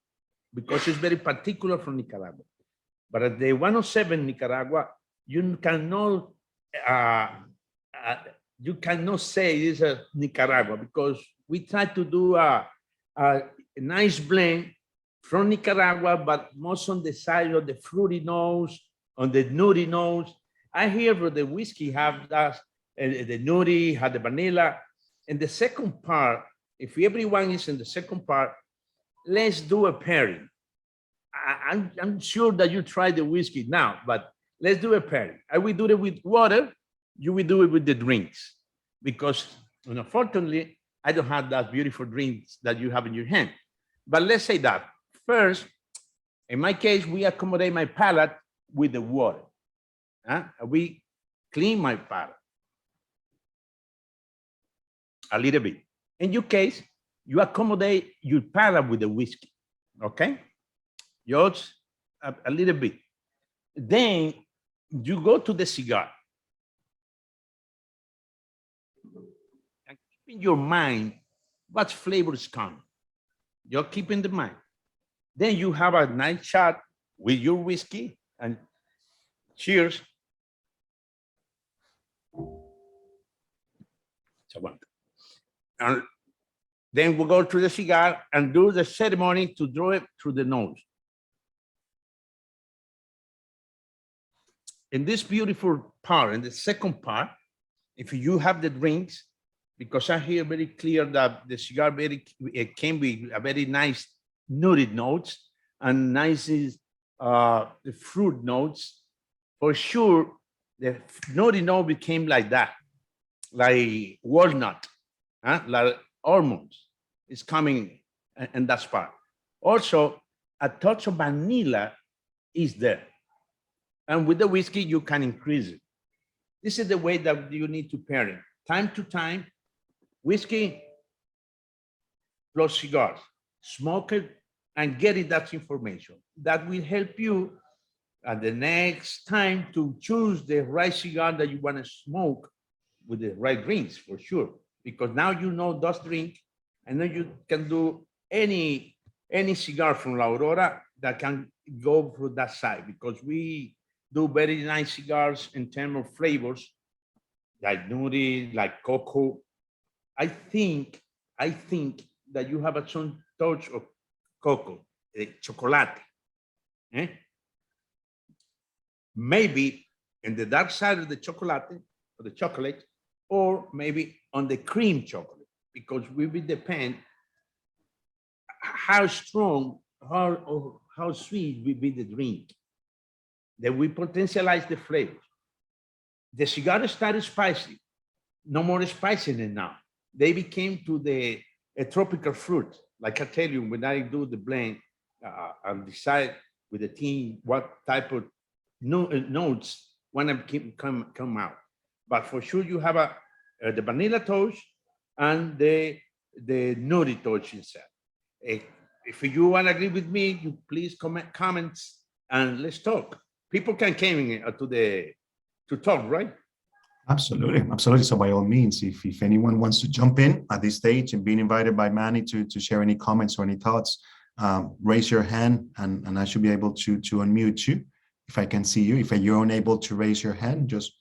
because it's very particular from Nicaragua. But at the 107 Nicaragua, you cannot say it's a Nicaragua, because we try to do a nice blend from Nicaragua, but most on the side of the fruity nose, on the nutty nose. I hear that the whiskey have that, the nutty, have the vanilla. And the second part, if everyone is in the second part, let's do a pairing. I'm sure that you tried the whiskey now, but let's do a pairing. I will do it with water, you will do it with the drinks, because unfortunately, I don't have that beautiful drinks that you have in your hand. But let's say that first, in my case, we accommodate my palate with the water. We clean my palate a little bit. In your case, you accommodate your palate with the whiskey, okay? Yours a little bit. Then you go to the cigar. And keep in your mind what flavor is coming. You're keeping the mind. Then you have a nice shot with your whiskey, and cheers. And then we'll go to the cigar and do the ceremony to draw it through the nose. In this beautiful part, in the second part, if you have the drinks, because I hear very clear that the cigar it can be a very nice nutty notes and nice the fruit notes. For sure, the nutty note became like that, like walnut, like almonds is coming, and that's part. Also, a touch of vanilla is there. And with the whiskey, you can increase it. This is the way that you need to pair it. Time to time, whiskey plus cigars. Smoke it and get it that information. That will help you at the next time to choose the right cigar that you want to smoke with the right drinks, for sure. Because now you know those drinks, and then you can do any cigar from La Aurora that can go through that side, because we do very nice cigars in terms of flavors, like nutty, like cocoa. I think that you have some touch of cocoa, chocolate. Maybe in the dark side of the chocolate, or maybe on the cream chocolate, because we will depend how strong, how sweet will be the drink. Then we potentialize the flavors. The cigar started spicy, no more spiciness now. They became to the tropical fruit. Like I tell you, when I do the blend, I'll decide with the team what type of notes want to come out. But for sure, you have the vanilla touch and the nutty touch inside. If you want to agree with me, you please comments and let's talk. People can come in to talk, right? Absolutely, absolutely. So by all means, if anyone wants to jump in at this stage and being invited by Manny to share any comments or any thoughts, raise your hand and I should be able to unmute you if I can see you. If you're unable to raise your hand, just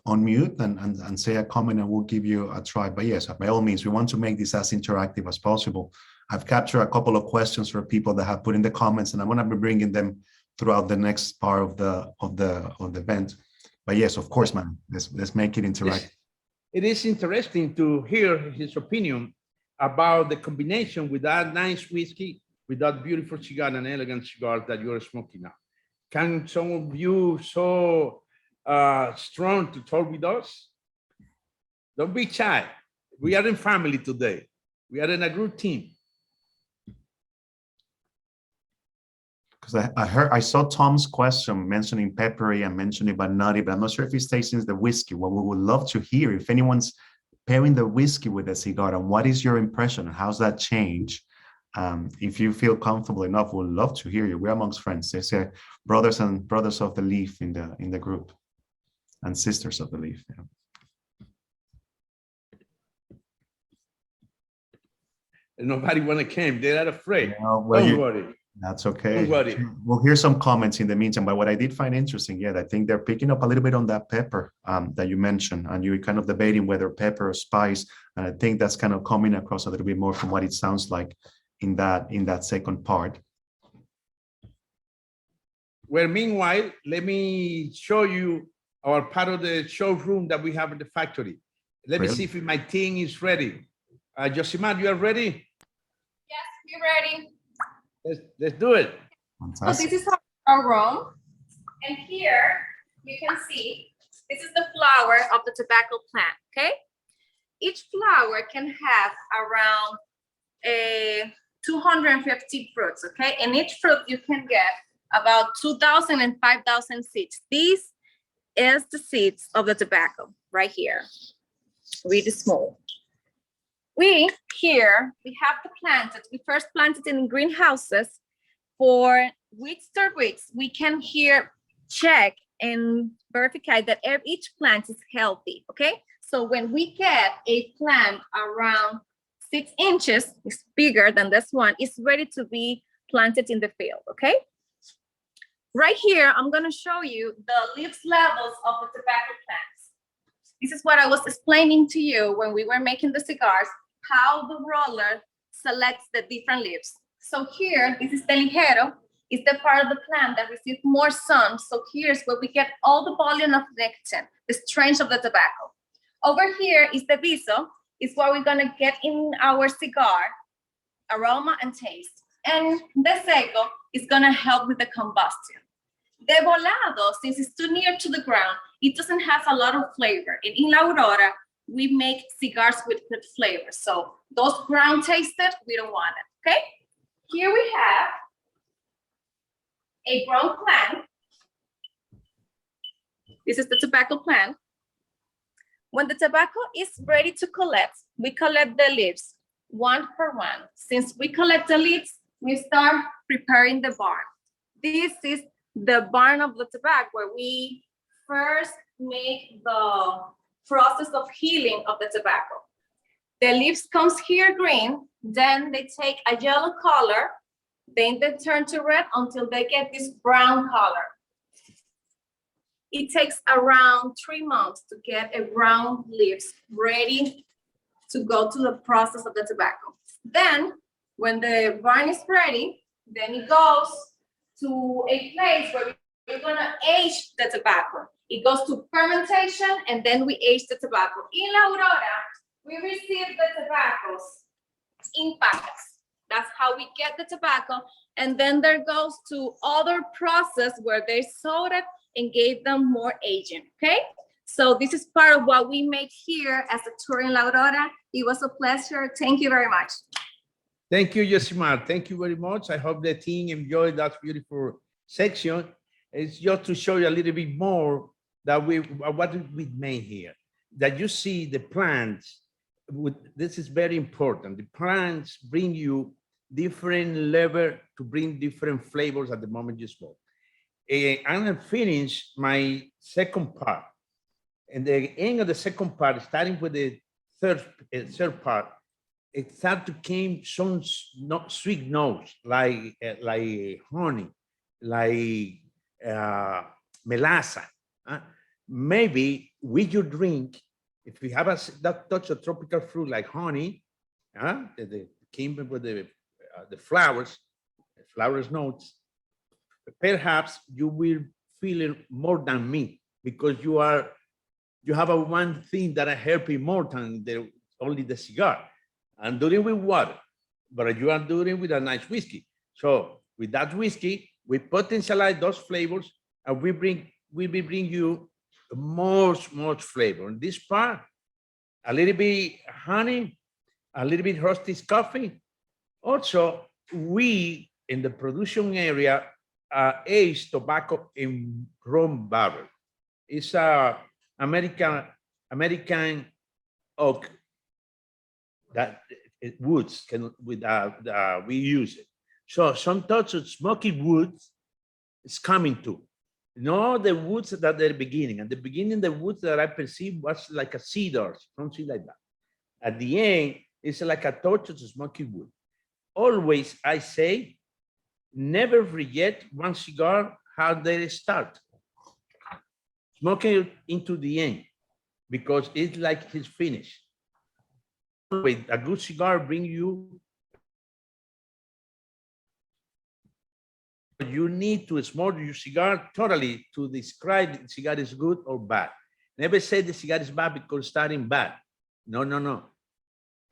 unmute and say a comment and we'll give you a try. But yes, by all means, we want to make this as interactive as possible. I've captured a couple of questions for people that have put in the comments and I'm going to be bringing them throughout the next part of the event. But yes, of course, man, let's make it interactive. It is interesting to hear his opinion about the combination with that nice whiskey, with that beautiful cigar and elegant cigar that you're smoking now. Can some of you so strong to talk with us? Don't be shy. We are in family today. We are in a group team. Because I saw Tom's question mentioning peppery and mentioning but nutty, but I'm not sure if he stays in the whiskey. What we would love to hear, if anyone's pairing the whiskey with the cigar, and what is your impression? How's that change? If you feel comfortable enough, we'd love to hear you. We're amongst friends. There's brothers of the leaf in the group, and sisters of the leaf. Yeah. Nobody want to come. They are afraid. Well, Don't worry. That's okay. Don't worry. We'll hear some comments in the meantime. But what I did find interesting, yeah, I think they're picking up a little bit on that pepper that you mentioned, and you're kind of debating whether pepper or spice. And I think that's kind of coming across a little bit more from what it sounds like in that second part. Well, meanwhile, let me show you our part of the showroom that we have in the factory. Let me see if my team is ready. Josimar, you are ready? Yes, we're ready. Let's do it. Fantastic. So this is our room. And here you can see, this is the flower of the tobacco plant, okay? Each flower can have around 250 fruits, okay? And each fruit you can get about 2,000 and 5,000 seeds. This is the seeds of the tobacco right here, really small. We have the planted. We first planted in greenhouses for weeks to weeks. We can here check and verify that each plant is healthy, okay? So when we get a plant around 6 inches, it's bigger than this one, it's ready to be planted in the field, okay? Right here, I'm gonna show you the leaves levels of the tobacco plants. This is what I was explaining to you when we were making the cigars, how the roller selects the different leaves. So here, this is the ligero, is the part of the plant that receives more sun. So here's where we get all the volume of nicotine, the strength of the tobacco. Over here is the viso, is what we're gonna get in our cigar, aroma and taste. And the seco is gonna help with the combustion. The volado, since it's too near to the ground, it doesn't have a lot of flavor. And in La Aurora, we make cigars with good flavor. So those ground tasted, we don't want it, okay? Here we have a ground plant. This is the tobacco plant. When the tobacco is ready to collect, we collect the leaves one per one. Since we collect the leaves, we start preparing the barn. This is the barn of the tobacco, where we first make the process of healing of the tobacco. The leaves comes here green, then they take a yellow color, then they turn to red until they get this brown color. It takes around 3 months to get a brown leaves ready to go to the process of the tobacco. Then when the barn is ready, then it goes to a place where we're gonna age the tobacco. It goes to fermentation, and then we age the tobacco. In La Aurora, we receive the tobaccos in packets. That's how we get the tobacco. And then there goes to other process where they sold it and gave them more aging, okay? So this is part of what we make here as a tour in La Aurora. It was a pleasure. Thank you very much. Thank you, Josimar. Thank you very much. I hope the team enjoyed that beautiful section. It's just to show you a little bit more that what we made here. That you see the plants, this is very important. The plants bring you different level to bring different flavors at the moment you smoke. I'm gonna finish my second part. And the end of the second part, starting with the third part, it started to came some sweet notes like honey, like melassa. Maybe with your drink, if you have that touch of tropical fruit like honey, that came with the flowers notes, perhaps you will feel it more than me because you have a one thing that I help you more than only the cigar. I'm doing it with water, but you are doing it with a nice whiskey. So with that whiskey, we potentialize those flavors and we will bring you much flavor. In this part, a little bit honey, a little bit roasted coffee. Also, we in the production area age tobacco in rum barrel. It's a American oak that woods we use it. So some touch of smoky woods is coming too. No, the woods that at the beginning. At the beginning, the woods that I perceived was like a cedars, something like that. At the end, it's like a touch of smoky wood. Always, I say, never reject one cigar how they start. Smoking it into the end, because it's like his finish. Always, a good cigar bring you. You need to smoke your cigar totally to describe the cigar is good or bad. Never say the cigar is bad because starting bad. No.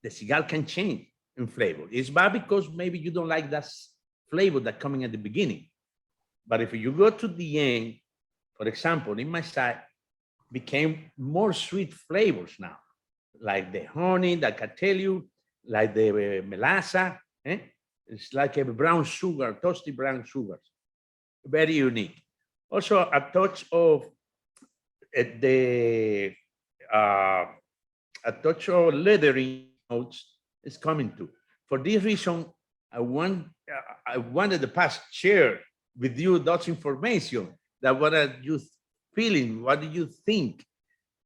The cigar can change in flavor. It's bad because maybe you don't like that flavor that coming at the beginning. But if you go to the end, for example, in my side, became more sweet flavors now, like the honey that I tell you, like the melassa. It's like a brown sugar, toasty brown sugars. Very unique. Also, a touch of leathery notes is coming too. For this reason, I wanted to share with you that information. That what are you feeling? What do you think?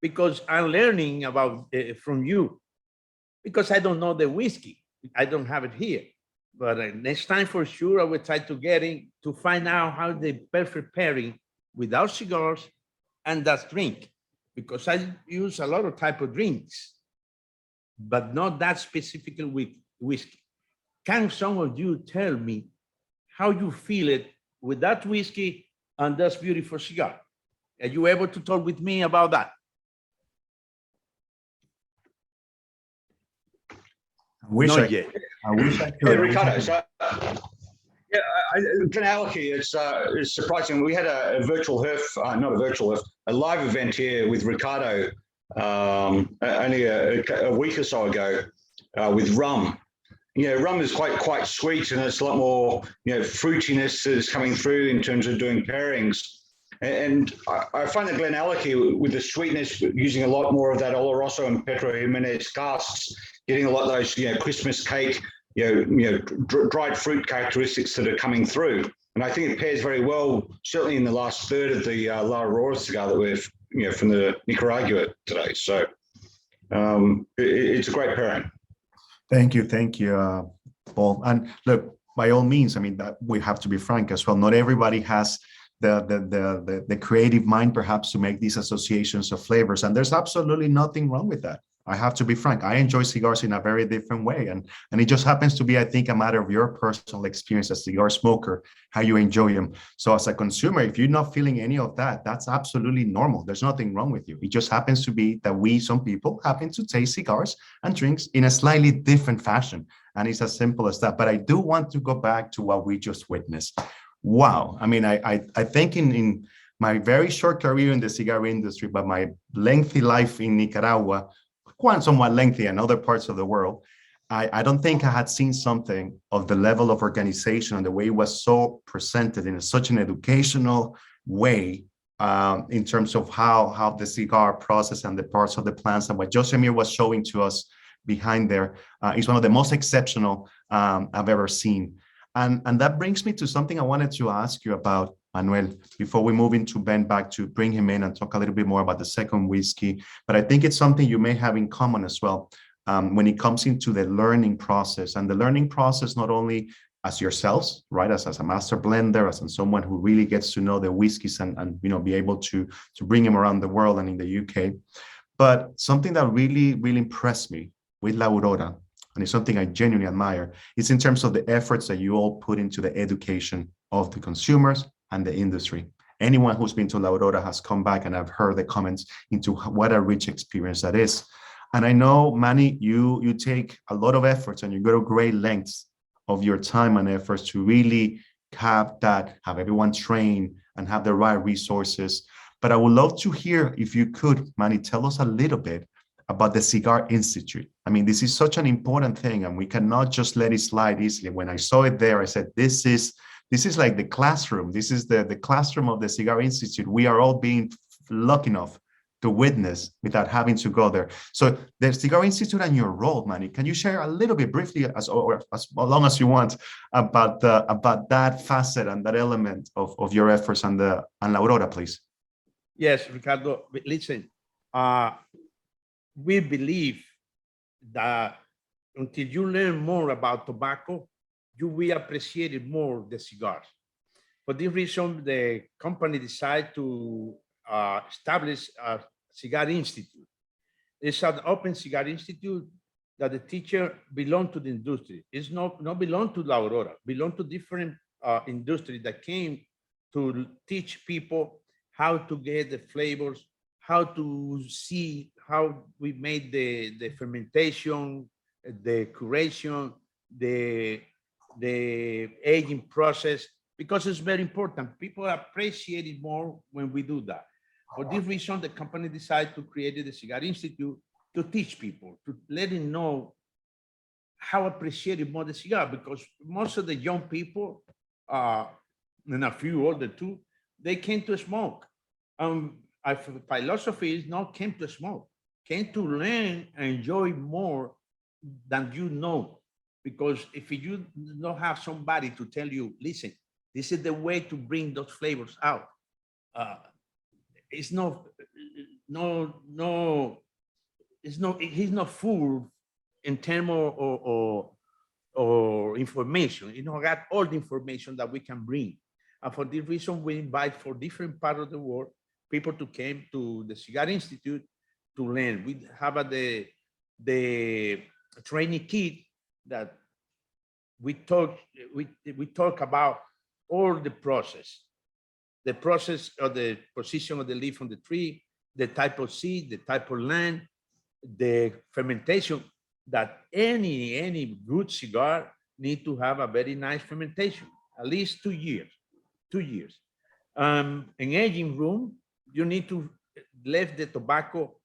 Because I'm learning about from you. Because I don't know the whiskey, I don't have it here. But next time for sure, I will try to get in to find out how the perfect pairing with our cigars and that drink. Because I use a lot of type of drinks, but not that specific with whiskey. Can some of you tell me how you feel it with that whiskey and this beautiful cigar? Are you able to talk with me about that? I wish I could. Yeah, Ricardo. So, Glenallachie, it's surprising. We had a virtual Herf, not a virtual Herf, a live event here with Ricardo only a week or so ago with rum. You know, rum is quite sweet, and it's a lot more, fruitiness is coming through in terms of doing pairings. And I find that Glenallachie, with the sweetness, using a lot more of that Oloroso and Pedro Jimenez casks, getting a lot of those, Christmas cake, dried fruit characteristics that are coming through. And I think it pairs very well, certainly in the last third of the La Aurora cigar that we've, from the Nicaragua today. So it's a great pairing. Thank you, Paul. And look, by all means, I mean, that we have to be frank as well. Not everybody has the creative mind, perhaps, to make these associations of flavors, and there's absolutely nothing wrong with that. I have to be frank. I enjoy cigars in a very different way, and it just happens to be, I think, a matter of your personal experience as a cigar smoker, how you enjoy them. So as a consumer, if you're not feeling any of that, that's absolutely normal. There's nothing wrong with you. It just happens to be that some people happen to taste cigars and drinks in a slightly different fashion, and it's as simple as that. But I do want to go back to what we just witnessed. Wow. I mean, I think in my very short career in the cigar industry, but my lengthy life in Nicaragua, quite somewhat lengthy in other parts of the world, I don't think I had seen something of the level of organization and the way it was so presented in such an educational way in terms of how the cigar process and the parts of the plants and what Josemir was showing to us behind there is one of the most exceptional I've ever seen. And that brings me to something I wanted to ask you about, Manuel, before we move into Ben back to bring him in and talk a little bit more about the second whiskey. But I think it's something you may have in common as well when it comes into the learning process. And the learning process, not only as yourselves, right, as a master blender, as someone who really gets to know the whiskeys and be able to bring them around the world and in the UK. But something that really, really impressed me with La Aurora, and it's something I genuinely admire, is in terms of the efforts that you all put into the education of the consumers and the industry. Anyone who's been to La Aurora has come back, and I've heard the comments into what a rich experience that is. And I know, Manny, you take a lot of efforts and you go to great lengths of your time and efforts to really have everyone trained and have the right resources. But I would love to hear, if you could, Manny, tell us a little bit about the Cigar Institute. I mean, this is such an important thing, and we cannot just let it slide easily. When I saw it there, I said, this is like the classroom. This is the classroom of the Cigar Institute. We are all being lucky enough to witness without having to go there. So the Cigar Institute and your role, Manny, can you share a little bit briefly, as long as you want, about that facet and that element of your efforts and La Aurora, please? Yes, Ricardo, listen, we believe that until you learn more about tobacco, you will appreciate more the cigars. For this reason, the company decided to establish a Cigar Institute. It's an open Cigar Institute that the teacher belong to the industry. It's not belong to La Aurora, belong to different industry that came to teach people how to get the flavors, how to see how we made the fermentation, the curation, the aging process, because it's very important. People appreciate it more when we do that. For this reason, the company decided to create the Cigar Institute to teach people, to let them know how appreciated more the cigar, because most of the young people, and a few older too, they came to smoke. Our philosophy is not came to smoke, came to learn and enjoy more than you know. Because if you don't have somebody to tell you, listen, this is the way to bring those flavors out. He's not full in terms or information. You know, got all the information that we can bring. And for this reason, we invite for different parts of the world people to come to the Cigar Institute to learn. We have the training kit that we talk about all the process of the position of the leaf on the tree, the type of seed, the type of land, the fermentation, that any good cigar need to have a very nice fermentation, at least 2 years. In aging room, you need to let the tobacco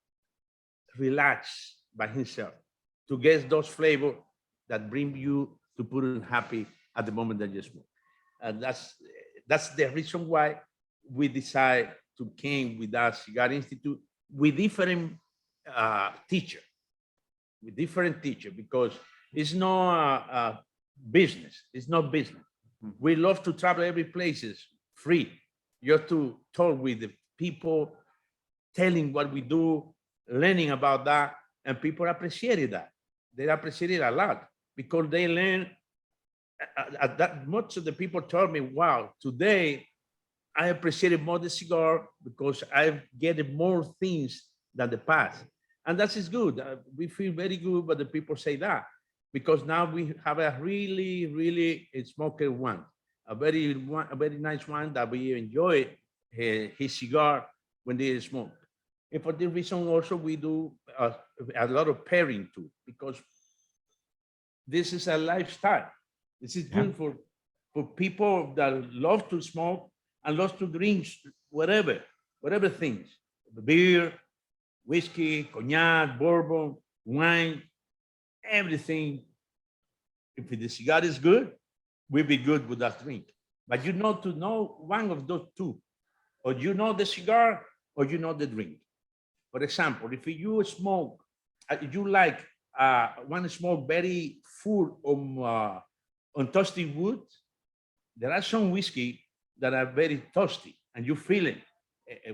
relax by himself to get those flavors that bring you to put it happy at the moment that you smoke. And that's the reason why we decide to came with that Cigar Institute with different teachers, because it's not a business. It's not business. We love to travel every places free. You have to talk with the people, telling what we do, learning about that, and people appreciated that. They appreciate it a lot because they learn. That much of the people told me, wow, today I appreciated more the cigar because I've getting more things than the past. And that is good. We feel very good, but the people say that because now we have a really smoker one, a very nice one that we enjoy his cigar when they smoke. And for this reason also we do a lot of pairing too, because this is a lifestyle. This is good for people that love to smoke and love to drink whatever things, beer, whiskey, cognac, bourbon, wine, everything. If the cigar is good, we'll be good with that drink. But you know to know one of those two, or you know the cigar, or you know the drink. For example, if you smoke, you like one smoke very full on toasty wood. There are some whiskey that are very toasty, and you feel it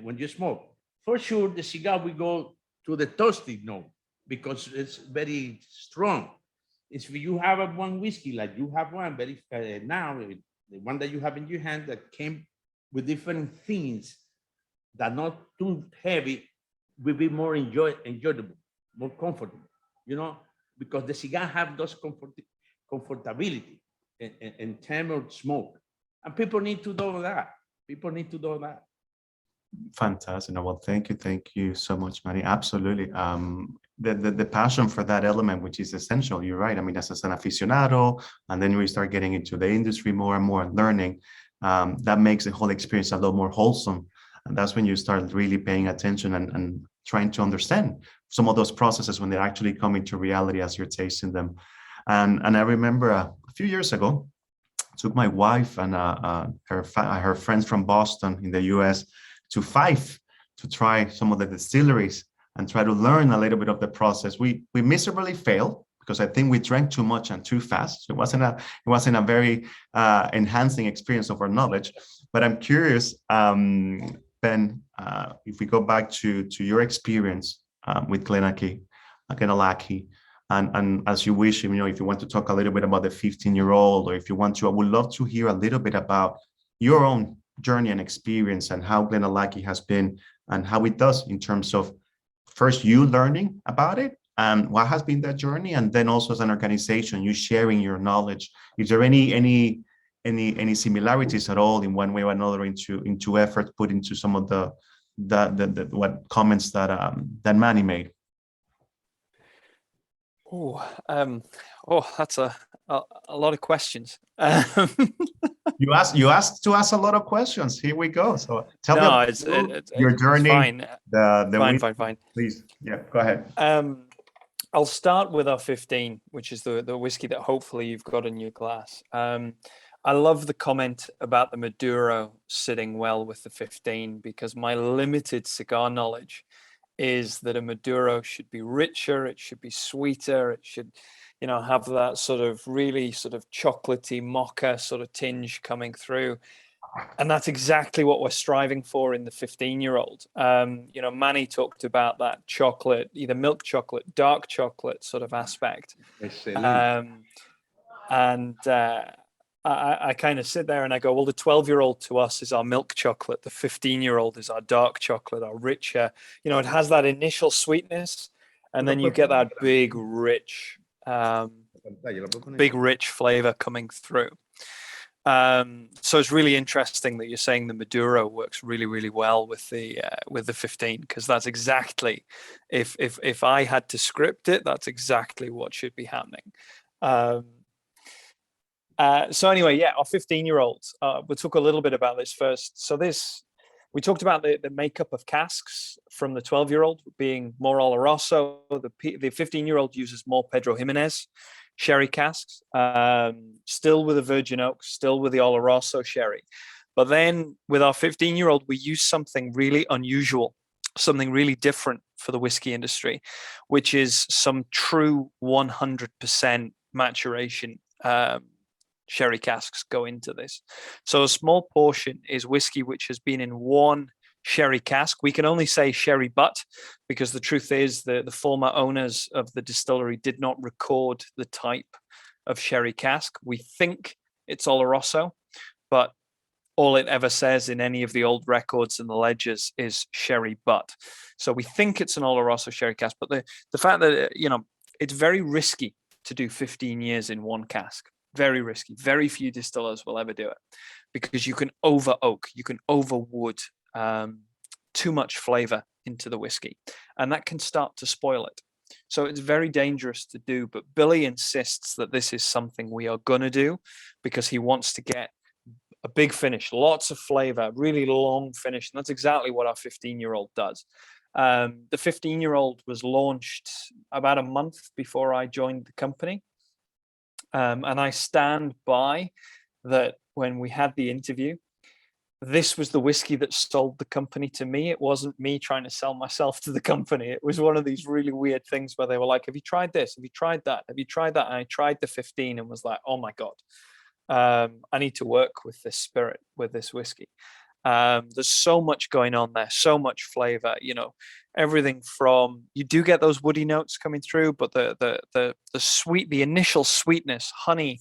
when you smoke. For sure, the cigar will go to the toasty note because it's very strong. If you have one whiskey like you have one very now, the one that you have in your hand that came with different things that not too heavy, will be more enjoyable, more comfortable, you know, because the cigar have those comfortability in terms of smoke. And people need to know that. People need to know that. Fantastic. No, well, thank you so much, Manny. Absolutely. The passion for that element, which is essential. You're right. I mean, as an aficionado, and then we start getting into the industry more and more and learning, that makes the whole experience a little more wholesome. And that's when you start really paying attention and trying to understand some of those processes when they're actually coming to reality as you're tasting them. And I remember a few years ago, I took my wife and her friends from Boston in the US to Fife to try some of the distilleries and try to learn a little bit of the process. We miserably failed because I think we drank too much and too fast. So it wasn't a very enhancing experience of our knowledge. But I'm curious, Ben, if we go back to your experience with Glenallachie, and as you wish, you know, if you want to talk a little bit about the 15-year-old, or if you want to, I would love to hear a little bit about your own journey and experience and how Glenallachie has been and how it does in terms of first you learning about it and what has been that journey, and then also as an organization, you sharing your knowledge. Is there any similarities at all in one way or another into effort put into some of the what comments that Manny made? That's a lot of questions. You asked to ask a lot of questions. Here we go. So tell me your journey. It's fine. Please, yeah, go ahead. I'll start with our 15, which is the whiskey that hopefully you've got in your glass. I love the comment about the Maduro sitting well with the 15, because my limited cigar knowledge is that a Maduro should be richer, it should be sweeter, it should, you know, have that sort of really sort of chocolatey mocha sort of tinge coming through. And that's exactly what we're striving for in the 15-year-old. You know, Manny talked about that chocolate, either milk chocolate, dark chocolate sort of aspect. I kind of sit there and I go, well, the 12-year-old to us is our milk chocolate. The 15-year-old is our dark chocolate, our richer. You know, it has that initial sweetness, and then you get that big, rich flavor coming through. So it's really interesting that you're saying the Maduro works really, really well with the 15, because that's exactly, if I had to script it, that's exactly what should be happening. So anyway, yeah, our 15-year-olds, we'll talk a little bit about this first. So we talked about the makeup of casks from the 12-year-old being more Oloroso. The 15-year-old uses more Pedro Jimenez sherry casks, still with a virgin oak, still with the Oloroso sherry. But then with our 15-year-old, we use something really unusual, something really different for the whiskey industry, which is some true 100% maturation sherry casks go into this. So a small portion is whiskey which has been in one sherry cask. We can only say sherry butt because the truth is the former owners of the distillery did not record the type of sherry cask. We think it's Oloroso, but all it ever says in any of the old records and the ledgers is sherry butt. So we think it's an Oloroso sherry cask, but the fact that, you know, it's very risky to do 15 years in one cask. Very risky. Very few distillers will ever do it because you can over oak, you can over wood too much flavor into the whiskey, and that can start to spoil it. So it's very dangerous to do, but Billy insists that this is something we are going to do because he wants to get a big finish, lots of flavor, really long finish. And that's exactly what our 15-year-old does. The 15-year-old was launched about a month before I joined the company. And I stand by that when we had the interview, this was the whiskey that sold the company to me. It wasn't me trying to sell myself to the company. It was one of these really weird things where they were like, have you tried this? Have you tried that? Have you tried that? And I tried the 15 and was like, oh my God, I need to work with this spirit, with this whiskey. There's so much going on there, so much flavor, you know, everything from, you do get those woody notes coming through, but the initial sweetness, honey,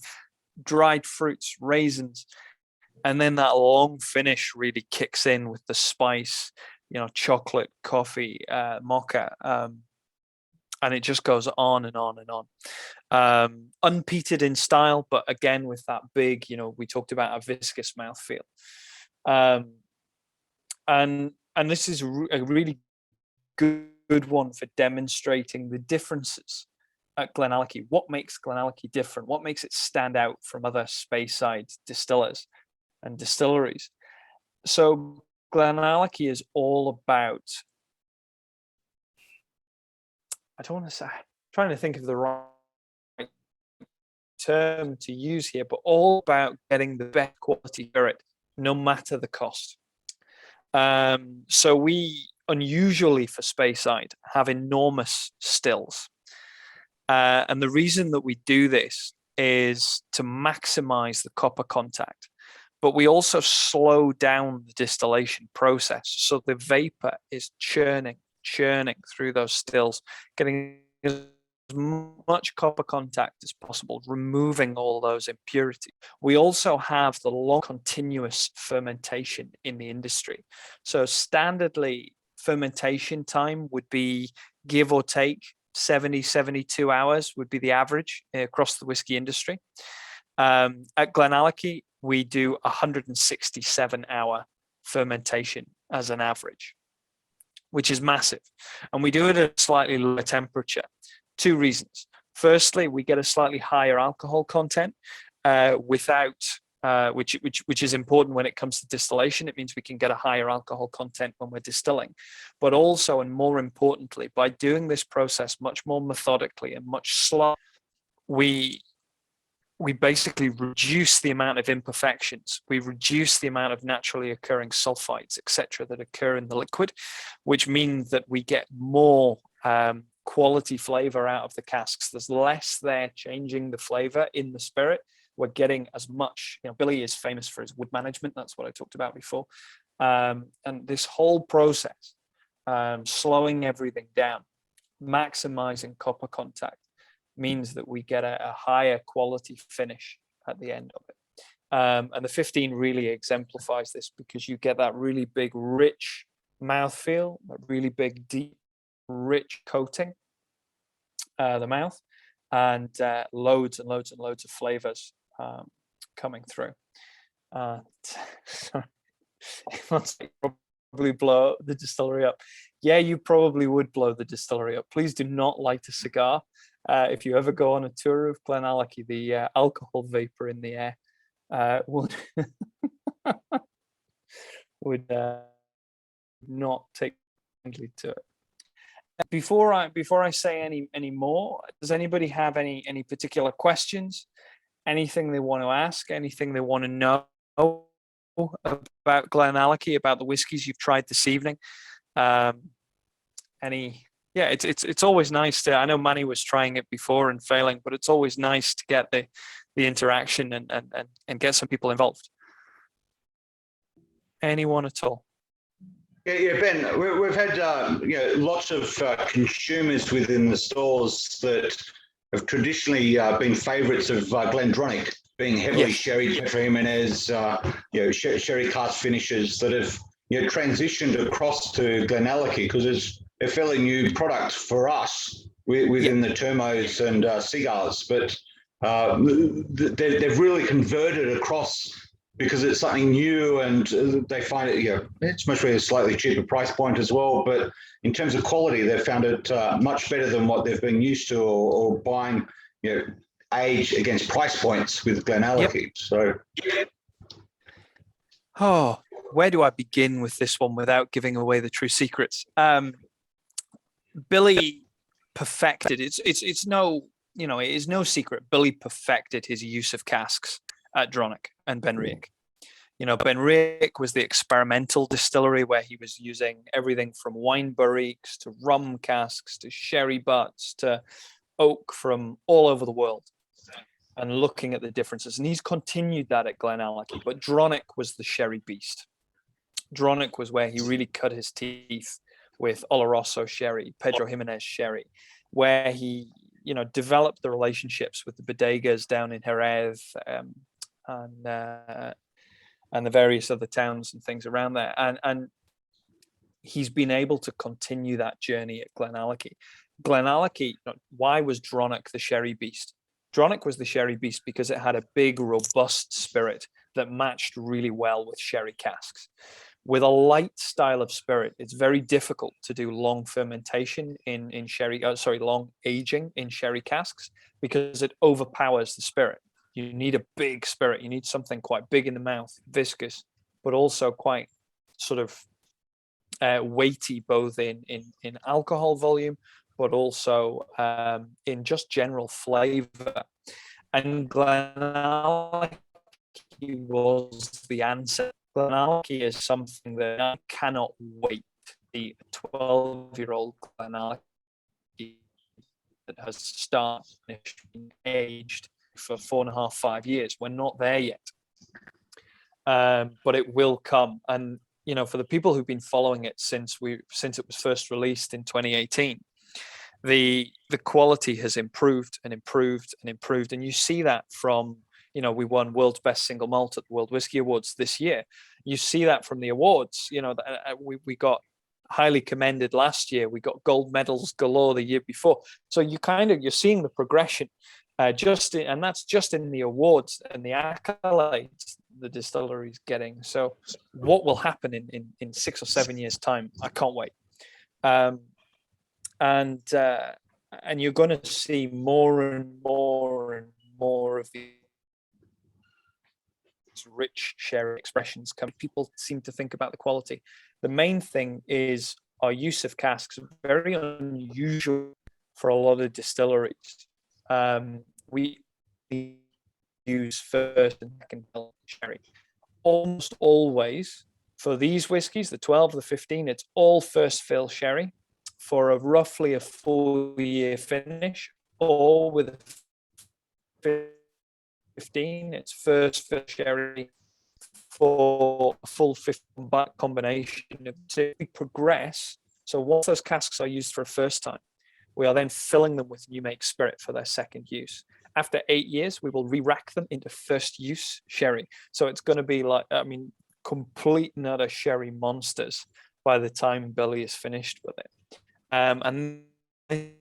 dried fruits, raisins, and then that long finish really kicks in with the spice, you know, chocolate, coffee, mocha, and it just goes on and on and on. Unpeated in style, but again with that big, you know, we talked about a viscous mouthfeel. And this is a really good one for demonstrating the differences at Glenallachie. What makes Glenallachie different? What makes it stand out from other Speyside distillers and distilleries? So Glenallachie is all about, I don't want to say, I'm trying to think of the right term to use here, but all about getting the best quality spirit, no matter the cost. So we, unusually for Speyside, have enormous stills. And the reason that we do this is to maximize the copper contact, but we also slow down the distillation process. So the vapor is churning through those stills, getting as much copper contact as possible, removing all those impurities. We also have the long continuous fermentation in the industry. So standardly, fermentation time would be, give or take, 70, 72 hours would be the average across the whiskey industry. At Glenallachie, we do 167-hour fermentation as an average, which is massive. And we do it at a slightly lower temperature. Two reasons. Firstly, we get a slightly higher alcohol content which is important when it comes to distillation. It means we can get a higher alcohol content when we're distilling. But also, and more importantly, by doing this process much more methodically and much slower, we basically reduce the amount of imperfections. We reduce the amount of naturally occurring sulfites, etc., that occur in the liquid, which means that we get more quality flavor out of the casks. There's less there changing the flavor in the spirit. We're getting as much, you know, Billy is famous for his wood management. That's what I talked about before. And this whole process, slowing everything down, maximizing copper contact, means that we get a higher quality finish at the end of it. And the 15 really exemplifies this, because you get that really big, rich mouthfeel, that really big, deep, rich coating, the mouth, and loads and loads and loads of flavors coming through. Sorry, probably blow the distillery up. Yeah, you probably would blow the distillery up. Please do not light a cigar. If you ever go on a tour of Glenallachie, the alcohol vapor in the air would not take kindly to it. Before I say any more, does anybody have any particular questions? Anything they want to ask? Anything they want to know about Glenallachie, about the whiskies you've tried this evening? Yeah, it's always nice to. I know Manny was trying it before and failing, but it's always nice to get the interaction and get some people involved. Anyone at all? Yeah, Ben, we've had lots of consumers within the stores that have traditionally been favourites of Glendronach, being heavily sherry, Tetra Jimenez, sherry cask finishes that have transitioned across to Glenallachie, because it's a fairly new product for us within the Termos and CGars, but they've really converted across because it's something new, and they find it, it's mostly a slightly cheaper price point as well. But in terms of quality, they've found it much better than what they've been used to, or buying, age against price points with Glenallachie. So, oh, where do I begin with this one without giving away the true secrets? Billy perfected it is no secret. Billy perfected his use of casks at Dronach and Benriach. Benriach was the experimental distillery where he was using everything from wine barriques to rum casks to sherry butts to oak from all over the world, and looking at the differences. And he's continued that at Glenallachie. But Dronic was the sherry beast. Dronic was where he really cut his teeth with Oloroso sherry, Pedro Jimenez sherry, where he, developed the relationships with the bodegas down in Jerez and the various other towns and things around there. And he's been able to continue that journey at Glenallachie. Glenallachie, why was Dronic the sherry beast? Dronic was the sherry beast because it had a big, robust spirit that matched really well with sherry casks. With a light style of spirit, it's very difficult to do long fermentation long aging in sherry casks because it overpowers the spirit. You need a big spirit. You need something quite big in the mouth, viscous, but also quite sort of weighty, both in alcohol volume, but also in just general flavor. And Glenallachie was the answer. Glenallachie is something that I cannot wait to see a 12-year-old Glenallachie that has started and aged for 4.5, 5 years. We're not there yet, but it will come. And for the people who've been following it since it was first released in 2018, the quality has improved and improved and improved. And you see that from, we won World's Best Single Malt at the World Whiskey Awards this year. You see that from the awards. We got highly commended last year. We got gold medals galore the year before. So you're seeing the progression, and that's just in the awards and the accolades the distillery is getting. So what will happen in 6 or 7 years' time? I can't wait. And you're going to see more and more and more of these rich sherry expressions come. People seem to think about the quality. The main thing is our use of casks, very unusual for a lot of distilleries. We use first and second fill sherry. Almost always for these whiskies, the 12, the 15, it's all first fill sherry for roughly a 4-year finish, or with a 15, it's first fill sherry for a full 15 back combination. To progress, so once those casks are used for a first time, we are then filling them with new make spirit for their second use. After 8 years, we will re-rack them into first use sherry. So it's going to be complete and utter sherry monsters by the time Billy is finished with it. And this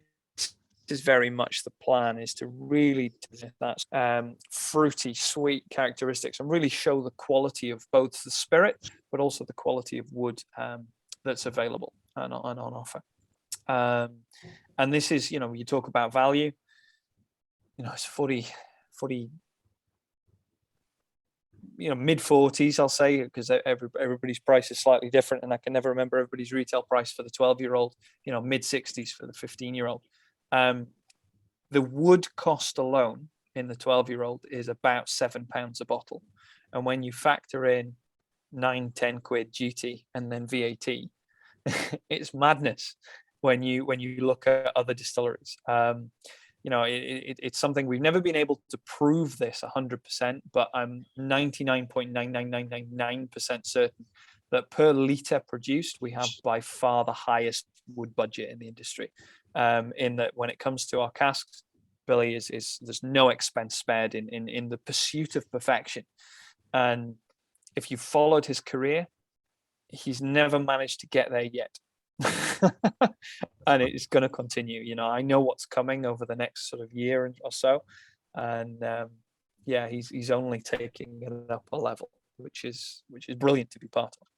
is very much the plan, is to really that fruity, sweet characteristics and really show the quality of both the spirit, but also the quality of wood that's available and on offer. And this is, you talk about value, it's 40, mid 40s, I'll say, because everybody's price is slightly different, and I can never remember everybody's retail price for the 12-year-old, mid 60s for the 15-year-old. The wood cost alone in the 12-year-old is about £7 a bottle. And when you factor in 9-10 quid duty and then VAT, it's madness when you look at other distilleries. It's something we've never been able to prove this 100%, but I'm 99.99999% certain that per litre produced, we have by far the highest wood budget in the industry. In that when it comes to our casks, Billy is there's no expense spared in the pursuit of perfection. And if you followed his career, he's never managed to get there yet. And it's going to continue. I know what's coming over the next sort of year or so, and he's only taking it up a level, which is brilliant to be part of.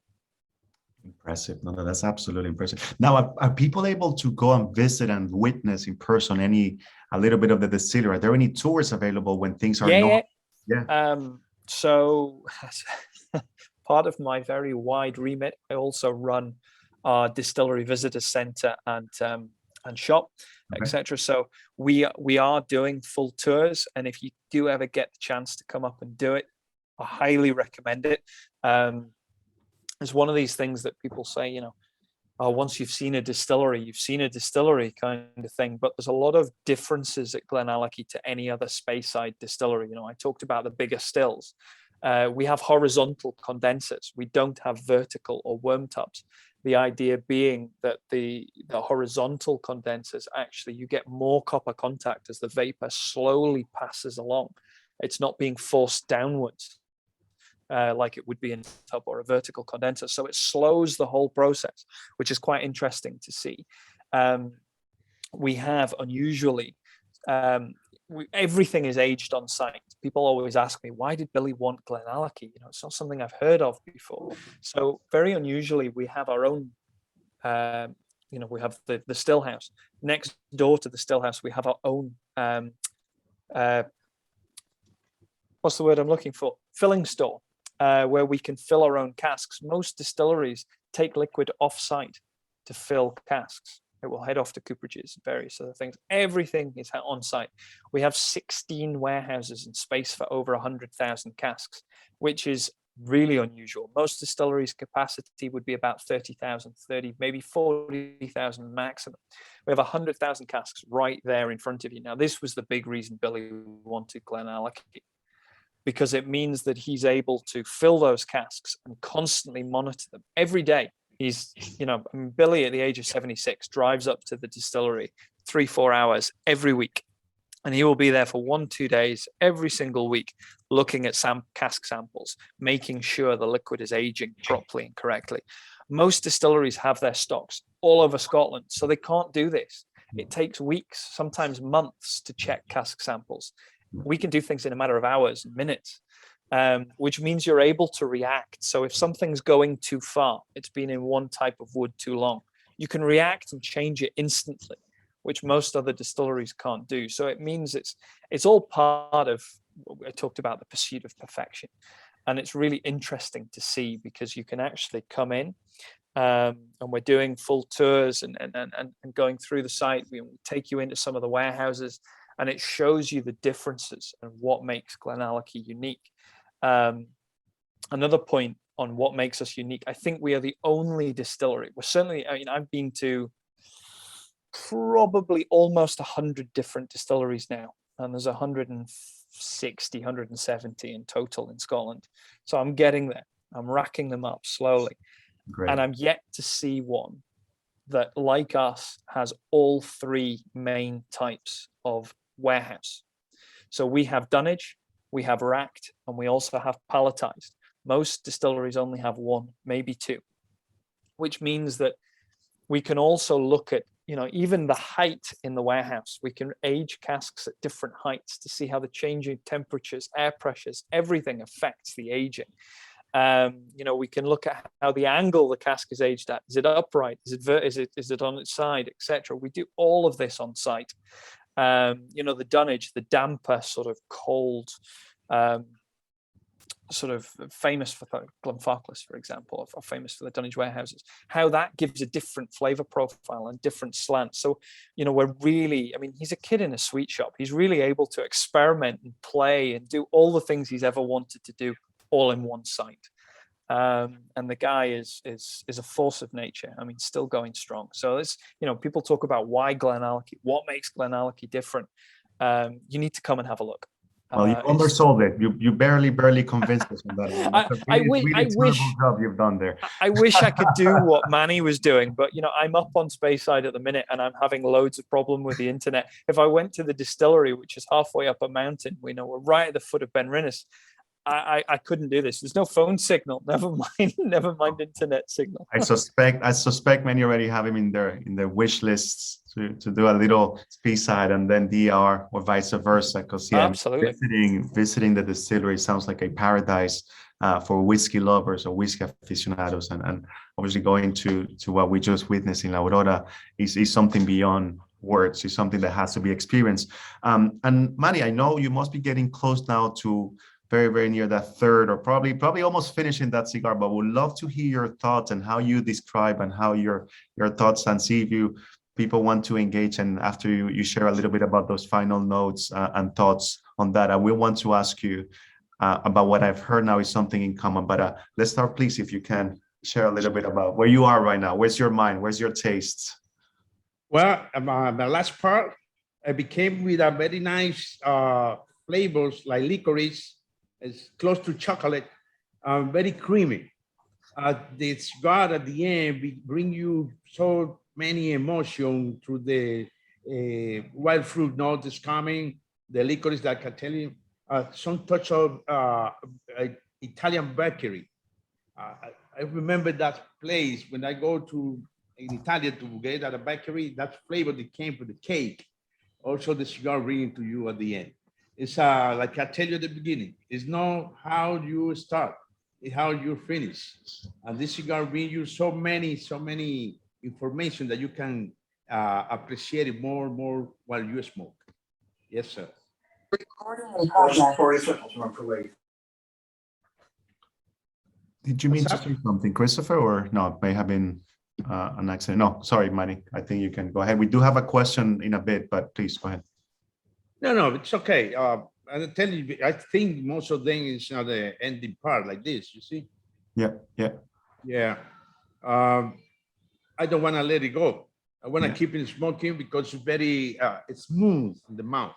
Impressive. No, that's absolutely impressive. Now, are people able to go and visit and witness in person a little bit of the distillery? Are there any tours available when things are not? Yeah. So part of my very wide remit, I also run our distillery visitor center and shop, etc. So we are doing full tours, and if you do ever get the chance to come up and do it, I highly recommend it. It's one of these things that people say, you know, oh, once you've seen a distillery, you've seen a distillery kind of thing. But there's a lot of differences at Glenallachie to any other Speyside distillery. You know, I talked about the bigger stills. We have horizontal condensers. We don't have vertical or worm tubs. The idea being that the horizontal condensers, actually, you get more copper contact as the vapor slowly passes along. It's not being forced downwards like it would be in a tub or a vertical condenser. So it slows the whole process, which is quite interesting to see. We have unusually, everything is aged on site. People always ask me, why did Billy want Glenallachie? You know, it's not something I've heard of before. So very unusually, we have our own, you know, we have the still house. Next door to the still house, we have our own, what's the word I'm looking for? Filling store, where we can fill our own casks. Most distilleries take liquid off-site to fill casks. It will head off to cooperages and various other things. Everything is on site. We have 16 warehouses and space for over 100,000 casks, which is really unusual. Most distilleries' capacity would be about 30,000, maybe 40,000 maximum. We have 100,000 casks right there in front of you. Now, this was the big reason Billy wanted Glenallachie, because it means that he's able to fill those casks and constantly monitor them every day. He's, you know, Billy at the age of 76 drives up to the distillery 3-4 hours every week. And he will be there for 1-2 days every single week, looking at cask samples, making sure the liquid is aging properly and correctly. Most distilleries have their stocks all over Scotland, so they can't do this. It takes weeks, sometimes months, to check cask samples. We can do things in a matter of hours, minutes. Which means you're able to react. So if something's going too far, it's been in one type of wood too long, you can react and change it instantly, which most other distilleries can't do. So it means it's all part of what I talked about, the pursuit of perfection. And it's really interesting to see, because you can actually come in and we're doing full tours and going through the site. We take you into some of the warehouses, and it shows you the differences and what makes Glenallachie unique. Another point on what makes us unique, I think we are the only distillery. We're certainly, I mean, I've been to probably almost 100 different distilleries now, and there's 160, 170 in total in Scotland. So I'm getting there. I'm racking them up slowly. Great. And I'm yet to see one that, like us, has all three main types of warehouse. So we have dunnage, we have racked, and we also have palletized. Most distilleries only have one, maybe two, which means that we can also look at, you know, even the height in the warehouse. We can age casks at different heights to see how the changing temperatures, air pressures, everything affects the aging. You know, we can look at how the angle the cask is aged at. Is it upright? Is it on its side, etc. We do all of this on site. You know, the dunnage, the damper sort of cold, sort of famous for Glenfarclas, for example, are famous for the dunnage warehouses, how that gives a different flavor profile and different slant. So, you know, we're really, I mean, he's a kid in a sweet shop. He's really able to experiment and play and do all the things he's ever wanted to do all in one site. And the guy is a force of nature. I mean, still going strong. So it's, you know, people talk about why Glenallachie, what makes Glenallachie different. You need to come and have a look. Well, you undersold it. You barely convinced us on that. I wish job you've done there. I wish I could do what Manny was doing, but you know, I'm up on Speyside at the minute, and I'm having loads of problem with the internet. If I went to the distillery, which is halfway up a mountain, we know we're right at the foot of Ben Rinnes, I couldn't do this. There's no phone signal. Never mind internet signal. I suspect many already have him in their wish lists to do a little Speyside and then DR or vice versa. Because yeah, absolutely, visiting the distillery sounds like a paradise for whiskey lovers or whiskey aficionados, and obviously going to what we just witnessed in Aurora is something beyond words. It's something that has to be experienced. And Manny, I know you must be getting close now to very near that third, or probably almost finishing that cigar, but would love to hear your thoughts and how you describe and how your thoughts, and see if people want to engage. And after you share a little bit about those final notes and thoughts on that, I will want to ask you, about what I've heard now is something in common. But let's start, please, if you can share a little bit about where you are right now. Where's your mind? Where's your tastes? Well, my last part, I became with a very nice flavors like licorice, it's close to chocolate, very creamy. The cigar at the end bring you so many emotions through the wild fruit note is coming, the licorice that I can tell you, some touch of Italian bakery. I remember that place when I go to in Italy to get at a bakery, that flavor that came with the cake, also the cigar bringing to you at the end. It's like I tell you at the beginning, it's not how you start, it's how you finish. And this cigar brings you so many information that you can appreciate it more and more while you smoke. Yes, sir. Did you mean to say something, Christopher, or no? It may have been an accident. No, sorry, Manny. I think you can go ahead. We do have a question in a bit, but please go ahead. No, it's okay. I tell you, I think most of them is the ending part like this. You see? Yeah. I don't want to let it go. I want to keep it smoking because it's very it's smooth in the mouth.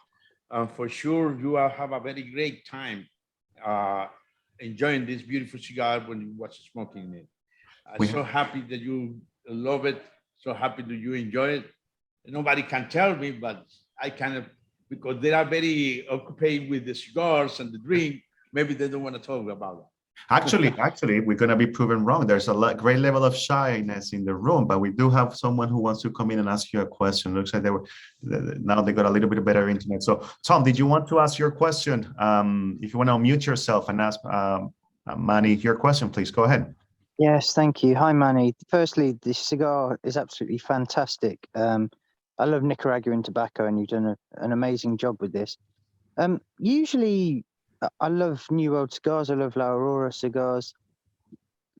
For sure, you will have a very great time enjoying this beautiful cigar when you watch smoking it. I'm so happy that you love it. So happy that you enjoy it. Nobody can tell me, but I kind of, because they are very occupied with the cigars and the drink, maybe they don't want to talk about that. Actually, we're going to be proven wrong. There's a great level of shyness in the room, but we do have someone who wants to come in and ask you a question. Looks like now they got a little bit better internet. So, Tom, did you want to ask your question? If you want to unmute yourself and ask Manny your question, please go ahead. Yes, thank you. Hi, Manny. Firstly, this cigar is absolutely fantastic. I love Nicaraguan tobacco, and you've done an amazing job with this. Usually, I love New World cigars. I love La Aurora cigars.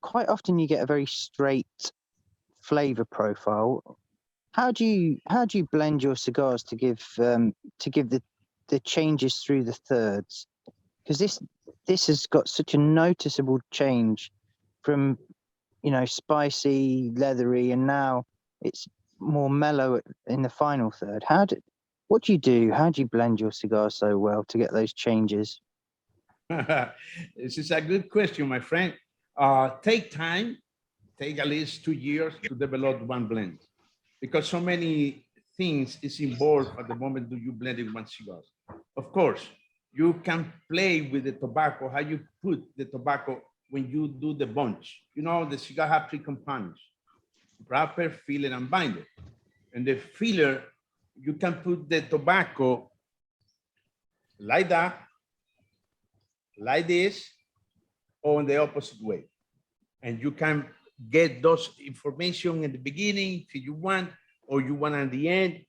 Quite often, you get a very straight flavor profile. How do you blend your cigars to give the changes through the thirds? Because this has got such a noticeable change from spicy, leathery, and now it's more mellow in the final third. What do you do? How do you blend your cigars so well to get those changes? This is a good question, my friend. Take time, take at least 2 years to develop one blend, because so many things is involved at the moment that you blend in one cigar. Of course, you can play with the tobacco, how you put the tobacco when you do the bunch. The cigar have 3 components: wrapper, filler, and binder. And the filler, you can put the tobacco like that, like this, or in the opposite way. And you can get those information in the beginning if you want, or you want at the end.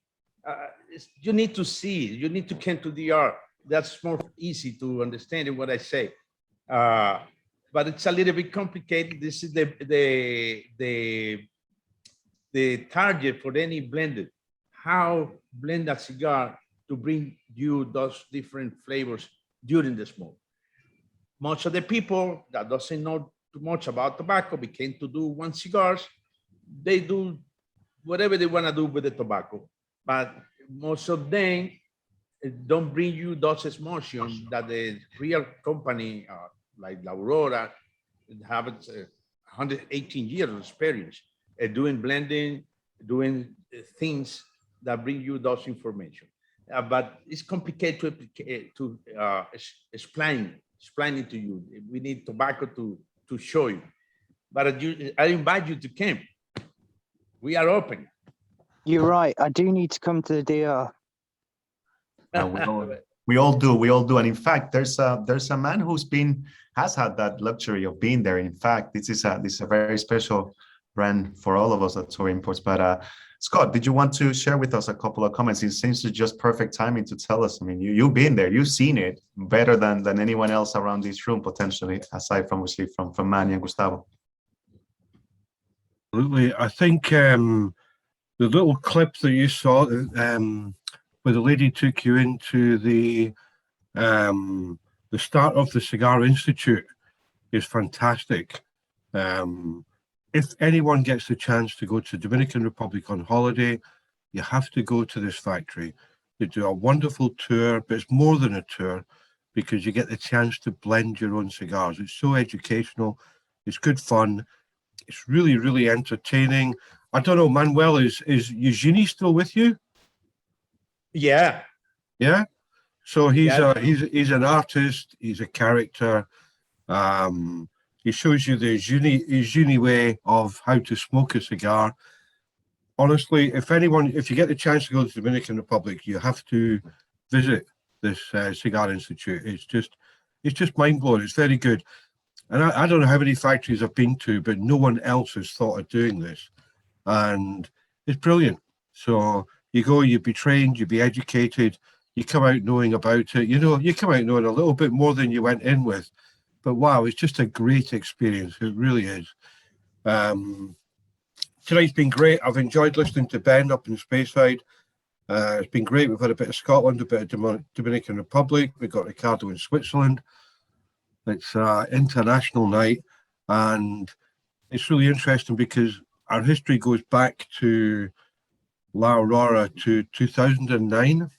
You need to see, you need to come to the art. That's more easy to understand what I say. But it's a little bit complicated. This is the target for any blended. How blend a cigar to bring you those different flavors during the smoke. Most of the people that doesn't know too much about tobacco begin to do one cigars. They do whatever they want to do with the tobacco, but most of them don't bring you those emotions that the real company like Aurora have 118 years of experience doing blending, doing things that bring you those information. But it's complicated to explain it to you. We need tobacco to show you. But I invite you to come. We are open. You're right. I do need to come to the DR. We all do. And in fact, there's a man who's has had that luxury of being there. In fact, this is a very special brand for all of us at Tour Imports. But Scott, did you want to share with us a couple of comments? It seems to just perfect timing to tell us. I mean, you've been there, you've seen it better than anyone else around this room, potentially, aside from obviously from Manny and Gustavo. Absolutely. I think the little clip that you saw where the lady took you into the the start of the Cigar Institute is fantastic. If anyone gets the chance to go to the Dominican Republic on holiday, you have to go to this factory. They do a wonderful tour, but it's more than a tour because you get the chance to blend your own cigars. It's so educational. It's good fun. It's really, really entertaining. I don't know, Manuel, is Eugenie still with you? Yeah. Yeah. So he's Yeah. he's an artist. He's a character. He shows you the Eugenie way of how to smoke a cigar. Honestly, if you get the chance to go to the Dominican Republic, you have to visit this Cigar Institute. It's just mind blowing. It's very good. And I don't know how many factories I've been to, but no one else has thought of doing this. And it's brilliant. So you go, you be trained, you be educated, you come out knowing about it. You come out knowing a little bit more than you went in with. But wow, it's just a great experience. It really is. Tonight's been great. I've enjoyed listening to Ben up in Speyside. It's been great. We've had a bit of Scotland, a bit of Dominican Republic. We've got Ricardo in Switzerland. It's an international night, and it's really interesting because our history goes back to La Aurora to 2009.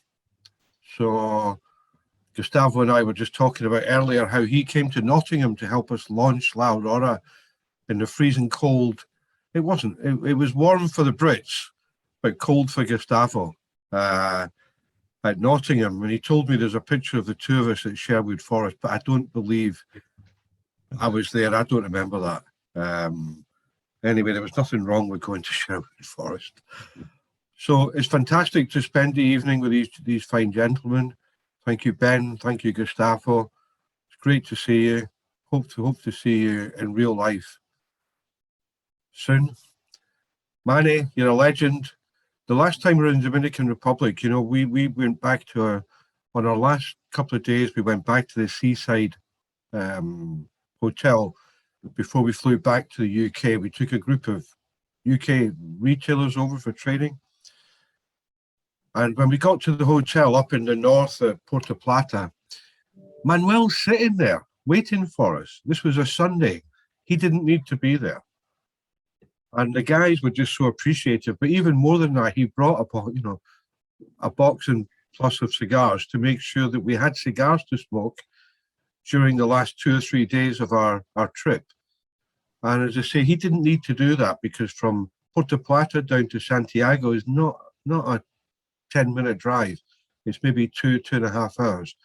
So Gustavo and I were just talking about earlier how he came to Nottingham to help us launch La Aurora in the freezing cold. It was warm for the Brits, but cold for Gustavo at Nottingham. And he told me there's a picture of the two of us at Sherwood Forest, but I don't believe I was there. I don't remember that. Anyway, there was nothing wrong with going to Sherwood Forest. So it's fantastic to spend the evening with these fine gentlemen. Thank you, Ben. Thank you, Gustavo. It's great to see you. Hope to see you in real life soon. Manny, you're a legend. The last time we were in the Dominican Republic, we went back to on our last couple of days, we went back to the seaside hotel before we flew back to the UK. We took a group of UK retailers over for training. And when we got to the hotel up in the north at Puerto Plata, Manuel's sitting there waiting for us. This was a Sunday. He didn't need to be there. And the guys were just so appreciative. But even more than that, he brought a box and plus of cigars to make sure that we had cigars to smoke during the last 2 or 3 days of our trip. And as I say, he didn't need to do that because from Puerto Plata down to Santiago is not a 10-minute drive. It's maybe 2.5 hours.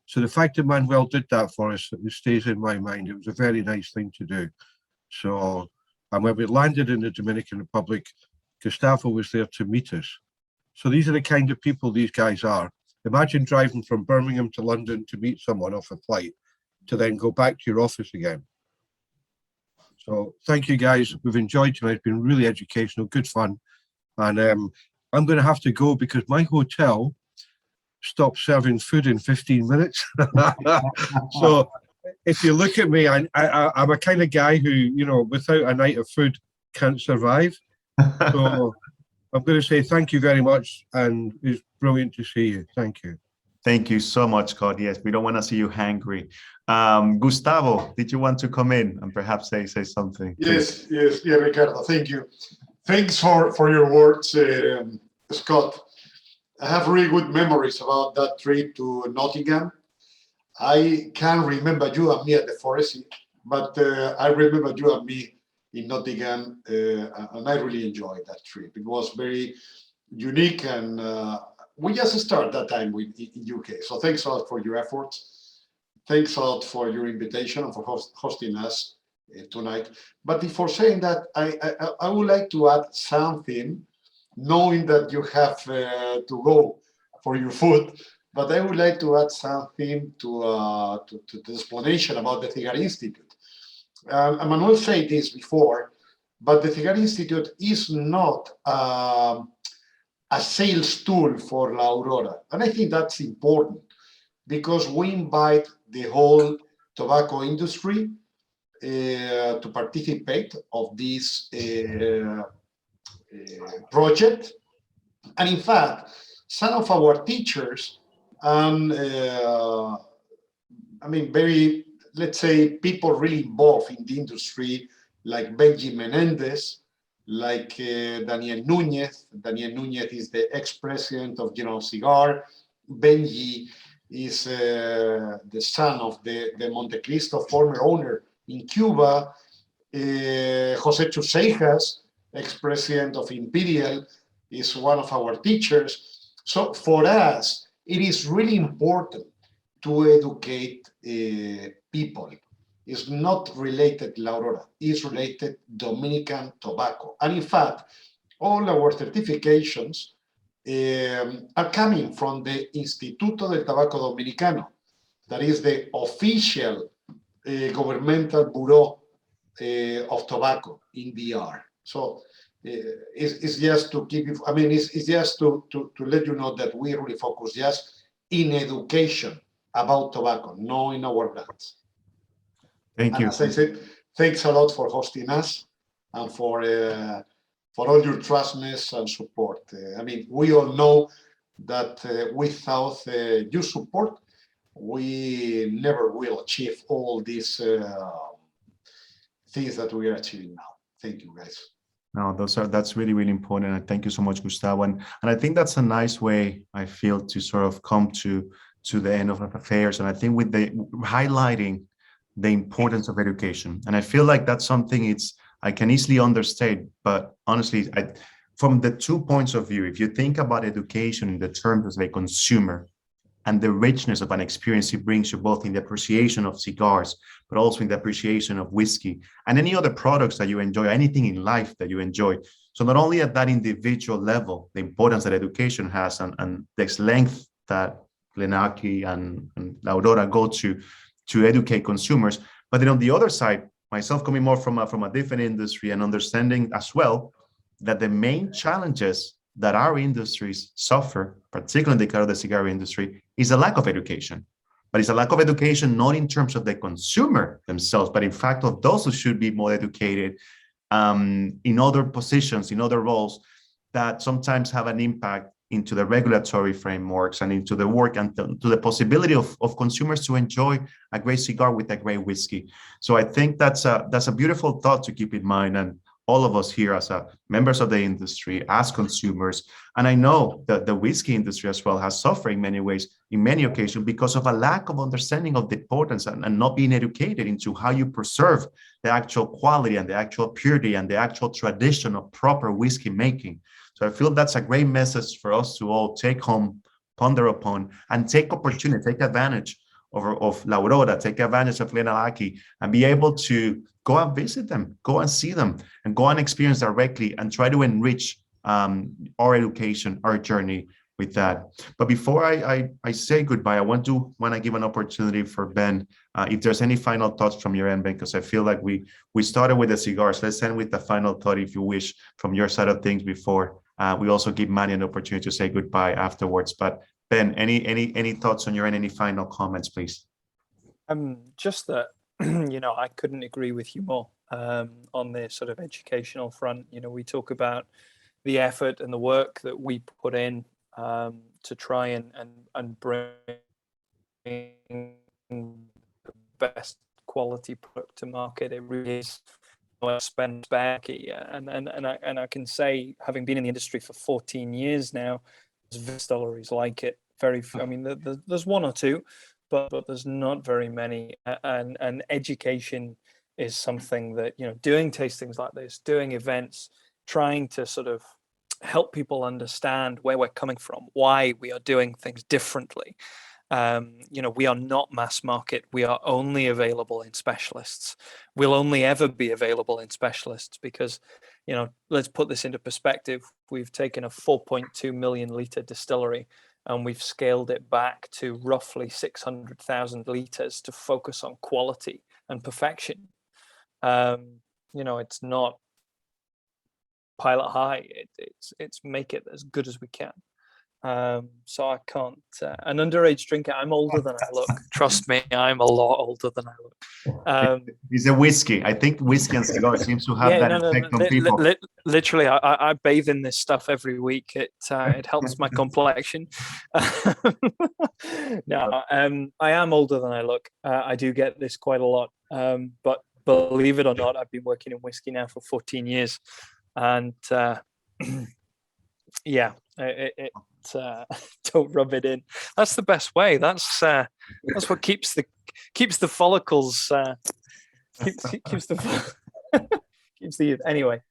So the fact that Manuel did that for us, it stays in my mind. It was a very nice thing to do. So, and when we landed in the Dominican Republic, Gustavo was there to meet us. So these are the kind of people these guys are. Imagine driving from Birmingham to London to meet someone off a flight, to then go back to your office again. So thank you guys. We've enjoyed tonight. It's been really educational, good fun. And I'm going to have to go because my hotel stopped serving food in 15 minutes. So if you look at me, I'm a kind of guy who, without a night of food can't survive. So I'm going to say thank you very much. And it's brilliant to see you. Thank you. Thank you so much, Scott. Yes, we don't want to see you hangry. Gustavo, did you want to come in and perhaps say something? Yes, Ricardo, thank you. Thanks for your words, Scott. I have really good memories about that trip to Nottingham. I can't remember you and me at the forest, but I remember you and me in Nottingham, and I really enjoyed that trip. It was very unique, and we just started that time in UK. So thanks a lot for your efforts. Thanks a lot for your invitation and for hosting us tonight. But before saying that, I would like to add something, knowing that you have to go for your food, but I would like to add something to the explanation about the Cigar Institute. Manuel said this before, but the Cigar Institute is not a sales tool for La Aurora. And I think that's important because we invite the whole tobacco industry to participate of this project. And in fact, some of our teachers and I mean, very, let's say, people really involved in the industry, like Benji Menendez, like Daniel Nunez. Daniel Nunez is the ex-president of General Cigar. Benji is the son of the Montecristo former owner in Cuba. Jose Chuseijas, ex-president of Imperial, is one of our teachers. So for us, it is really important to educate people. It's not related to Aurora, it's related Dominican tobacco. And in fact, all our certifications are coming from the Instituto del Tabaco Dominicano, that is the official governmental bureau of tobacco in DR. So it's just to keep you, I mean, it's just to let you know that we really focus just in education about tobacco, not in our brands. Thank you. As I said, thanks a lot for hosting us and for all your trustness and support. I mean, we all know that without your support, we never will achieve all these things that we are achieving now. Thank you, guys. No, that's really, really important. And thank you so much, Gustavo. And I think that's a nice way, I feel, to sort of come to the end of affairs. And I think with the highlighting the importance of education. And I feel like that's something I can easily understate, but honestly, from the 2 points of view, if you think about education in the terms of a consumer and the richness of an experience it brings you, both in the appreciation of cigars, but also in the appreciation of whiskey and any other products that you enjoy, anything in life that you enjoy. So not only at that individual level, the importance that education has and the length that Glenallachie and Aurora go to educate consumers, but then on the other side, myself coming more from a different industry and understanding as well that the main challenges that our industries suffer, particularly in the case of the cigar industry, is a lack of education. But it's a lack of education not in terms of the consumer themselves, but in fact of those who should be more educated in other positions, in other roles that sometimes have an impact into the regulatory frameworks and into the work and to the possibility of consumers to enjoy a great cigar with a great whiskey. So I think that's a beautiful thought to keep in mind. And all of us here as members of the industry, as consumers, and I know that the whiskey industry as well has suffered in many ways, in many occasions, because of a lack of understanding of the importance and not being educated into how you preserve the actual quality and the actual purity and the actual tradition of proper whiskey making. So I feel that's a great message for us to all take home, ponder upon, and take opportunity, take advantage of La Aurora, take advantage of Glenallachie, and be able to go and visit them, go and see them, and go and experience directly and try to enrich our education, our journey with that. But before I say goodbye, I want to give an opportunity for Ben, if there's any final thoughts from your end, Ben, because I feel like we started with the cigars. Let's end with the final thought, if you wish, from your side of things before we also give Manny an opportunity to say goodbye afterwards. But Ben, any thoughts on your end? Any final comments, please? Just that, I couldn't agree with you more on the sort of educational front. We talk about the effort and the work that we put in to try and bring the best quality product to market. It really is spend back, and I can say, having been in the industry for 14 years now, there's stories like it. I mean, there's one or two, but there's not very many. And education is something that, doing tastings like this, doing events, trying to sort of help people understand where we're coming from, why we are doing things differently. We are not mass market. We are only available in specialists. We'll only ever be available in specialists because, let's put this into perspective. We've taken a 4.2 million litre distillery and we've scaled it back to roughly 600,000 litres to focus on quality and perfection. It's not pilot high. It's make it as good as we can. So I can't. An underage drinker. I'm older than I look. Trust me, I'm a lot older than I look. It's a whiskey. I think whiskey and cigar seems to have that effect on people. Literally, I bathe in this stuff every week. It helps my complexion. No, I am older than I look. I do get this quite a lot. But believe it or not, I've been working in whiskey now for 14 years, and yeah, don't rub it in. That's the best way. That's what keeps the follicles keeps the anyway.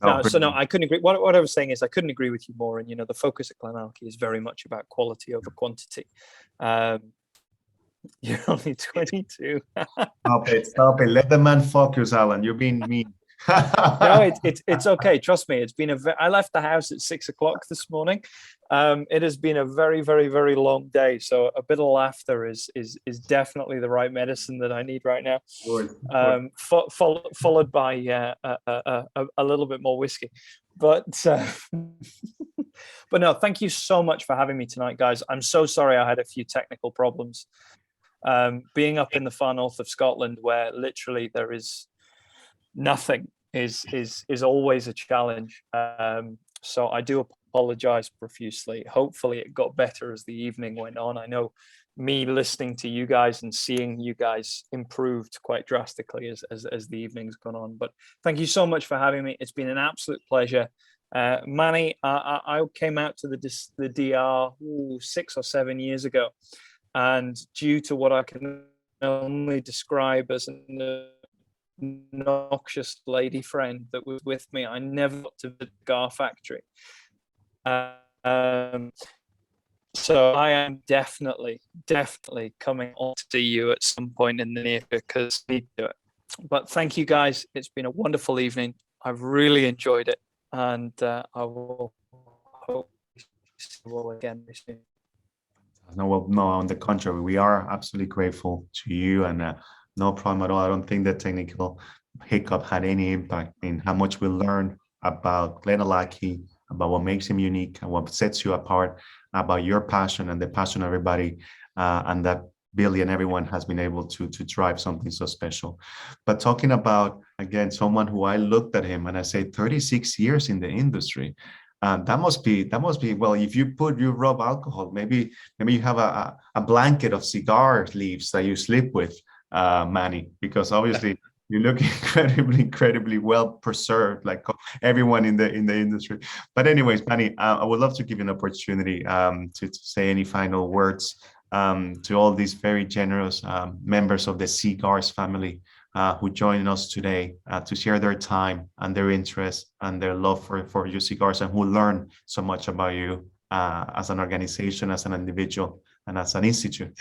No, I couldn't agree. What I was saying is I couldn't agree with you more. And the focus at Glenallachie is very much about quality over quantity. You're only 22. Stop it. Let the man focus, Alan. You're being mean. No, it's okay. Trust me. It's been I left the house at 6 o'clock this morning. It has been a very, very, very long day. So a bit of laughter is definitely the right medicine that I need right now. Followed by a little bit more whiskey. But no, thank you so much for having me tonight, guys. I'm so sorry I had a few technical problems. Being up in the far north of Scotland, where literally there is nothing, is always a challenge. So I do apologize profusely. Hopefully it got better as the evening went on. I know me listening to you guys and seeing you guys improved quite drastically as the evening's gone on. But thank you so much for having me. It's been an absolute pleasure. Manny, I came out to the DR 6 or 7 years ago, and due to what I can only describe as an obnoxious lady friend that was with me, I never got to the cigar factory. So I am definitely coming on to see you at some point in the near future, because we need to do it. But thank you guys. It's been a wonderful evening. I've really enjoyed it, and I will hope to see you all again this year. No, on the contrary, we are absolutely grateful to you, and no problem at all. I don't think the technical hiccup had any impact in how much we learned about Glenallachie, about what makes him unique and what sets you apart, about your passion and the passion of everybody, and that Billy and everyone has been able to drive something so special. But talking about, again, someone who I looked at him and I say 36 years in the industry, that must be, well, if you rub alcohol, maybe you have a blanket of cigar leaves that you sleep with, Manny, because obviously you look incredibly well preserved, like everyone in the industry. But anyways, Manny, I would love to give you an opportunity to say any final words to all these very generous members of the C.Gars family who joined us today to share their time and their interest and their love for your cigars, and who learn so much about you as an organization, as an individual, and as an institute.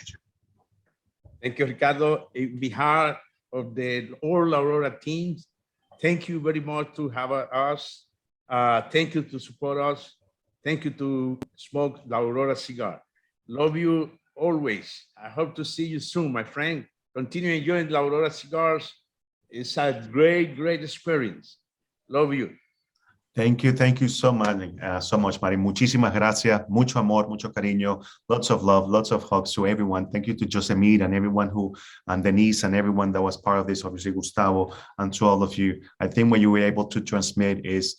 Thank you, Ricardo. In behalf of the all Aurora teams, thank you very much to have us. Thank you to support us. Thank you to smoke the Aurora cigar. Love you always. I hope to see you soon, my friend. Continue enjoying the Aurora cigars. It's a great experience. Love you. Thank you so much, Mari. Muchísimas gracias, mucho amor, mucho cariño, lots of love, lots of hugs to everyone. Thank you to Josemir and everyone and Denise and everyone that was part of this, obviously Gustavo, and to all of you. I think what you were able to transmit is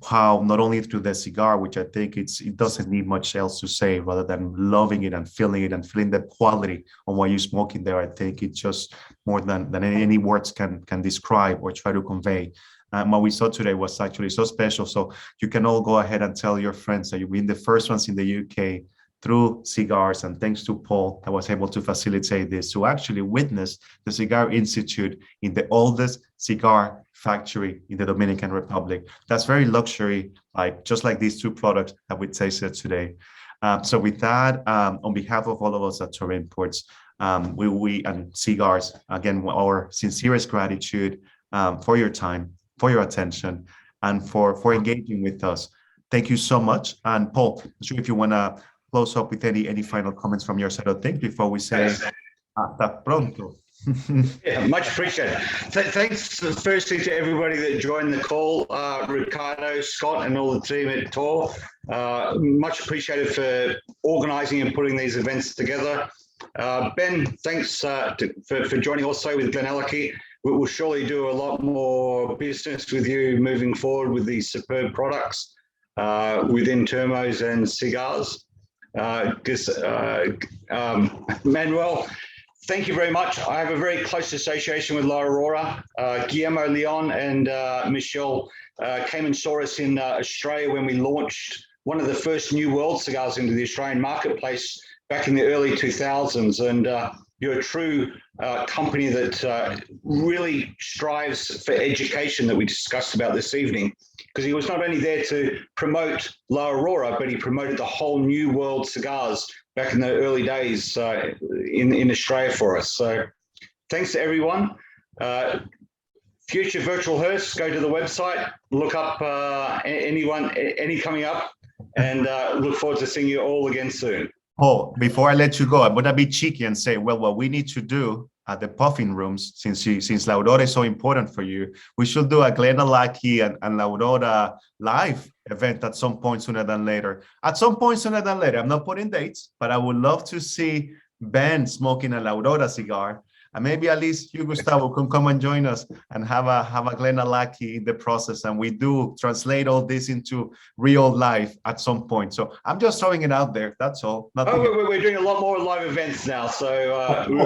how, not only through the cigar, which I think it doesn't need much else to say, rather than loving it and feeling the quality of what you're smoking there. I think it's just more than any words can describe or try to convey. What we saw today was actually so special. So you can all go ahead and tell your friends that you've been the first ones in the UK through C.Gars, and thanks to Paul that was able to facilitate this, to actually witness the Cigar Institute in the oldest cigar factory in the Dominican Republic. That's very luxury, just like these two products that we tasted today. So with that, on behalf of all of us at Toro Imports, we and C.Gars, again, our sincerest gratitude for your time, for your attention, and for engaging with us. Thank you so much. And Paul, I'm sure if you want to close up with any final comments from your side of things before we say hasta pronto. Yeah, much appreciated. Thanks firstly to everybody that joined the call, Ricardo, Scott, and all the team at Tor. Much appreciated for organizing and putting these events together. Ben, thanks for joining also with Glenallachie. We will surely do a lot more business with you moving forward with these superb products within Termos and cigars. Manuel, thank you very much. I have a very close association with La Aurora. Guillermo Leon and Michelle came and saw us in Australia when we launched one of the first New World cigars into the Australian marketplace back in the early 2000s. And you're a true company that really strives for education that we discussed about this evening, because he was not only there to promote La Aurora, but he promoted the whole New World cigars back in the early days in Australia for us. So thanks to everyone. Future virtual Herfs, go to the website, look up any coming up, and look forward to seeing you all again soon. Oh, before I let you go, I'm gonna be cheeky and say, well, what we need to do at the puffing rooms, since La Aurora is so important for you, we should do a Glenallachie and La Aurora live event at some point sooner than later. At some point sooner than later. I'm not putting dates, but I would love to see Ben smoking a La Aurora cigar. And maybe at least you, Gustavo, can come and join us and have a Glenallachie in the process. And we do translate all this into real life at some point. So I'm just throwing it out there. That's all. We're doing a lot more live events now. So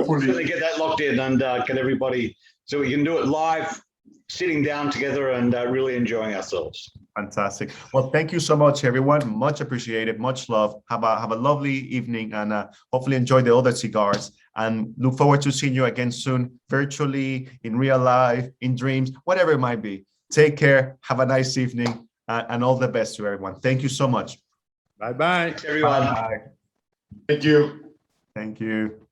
we're going to get that locked in and get everybody so we can do it live, sitting down together and really enjoying ourselves. Fantastic. Well, thank you so much, everyone. Much appreciated. Much love. Have a lovely evening and hopefully enjoy the other cigars. And look forward to seeing you again soon, virtually, in real life, in dreams, whatever it might be. Take care. Have a nice evening and all the best to everyone. Thank you so much. Bye-bye, Everyone. Bye. Thank you. Thank you.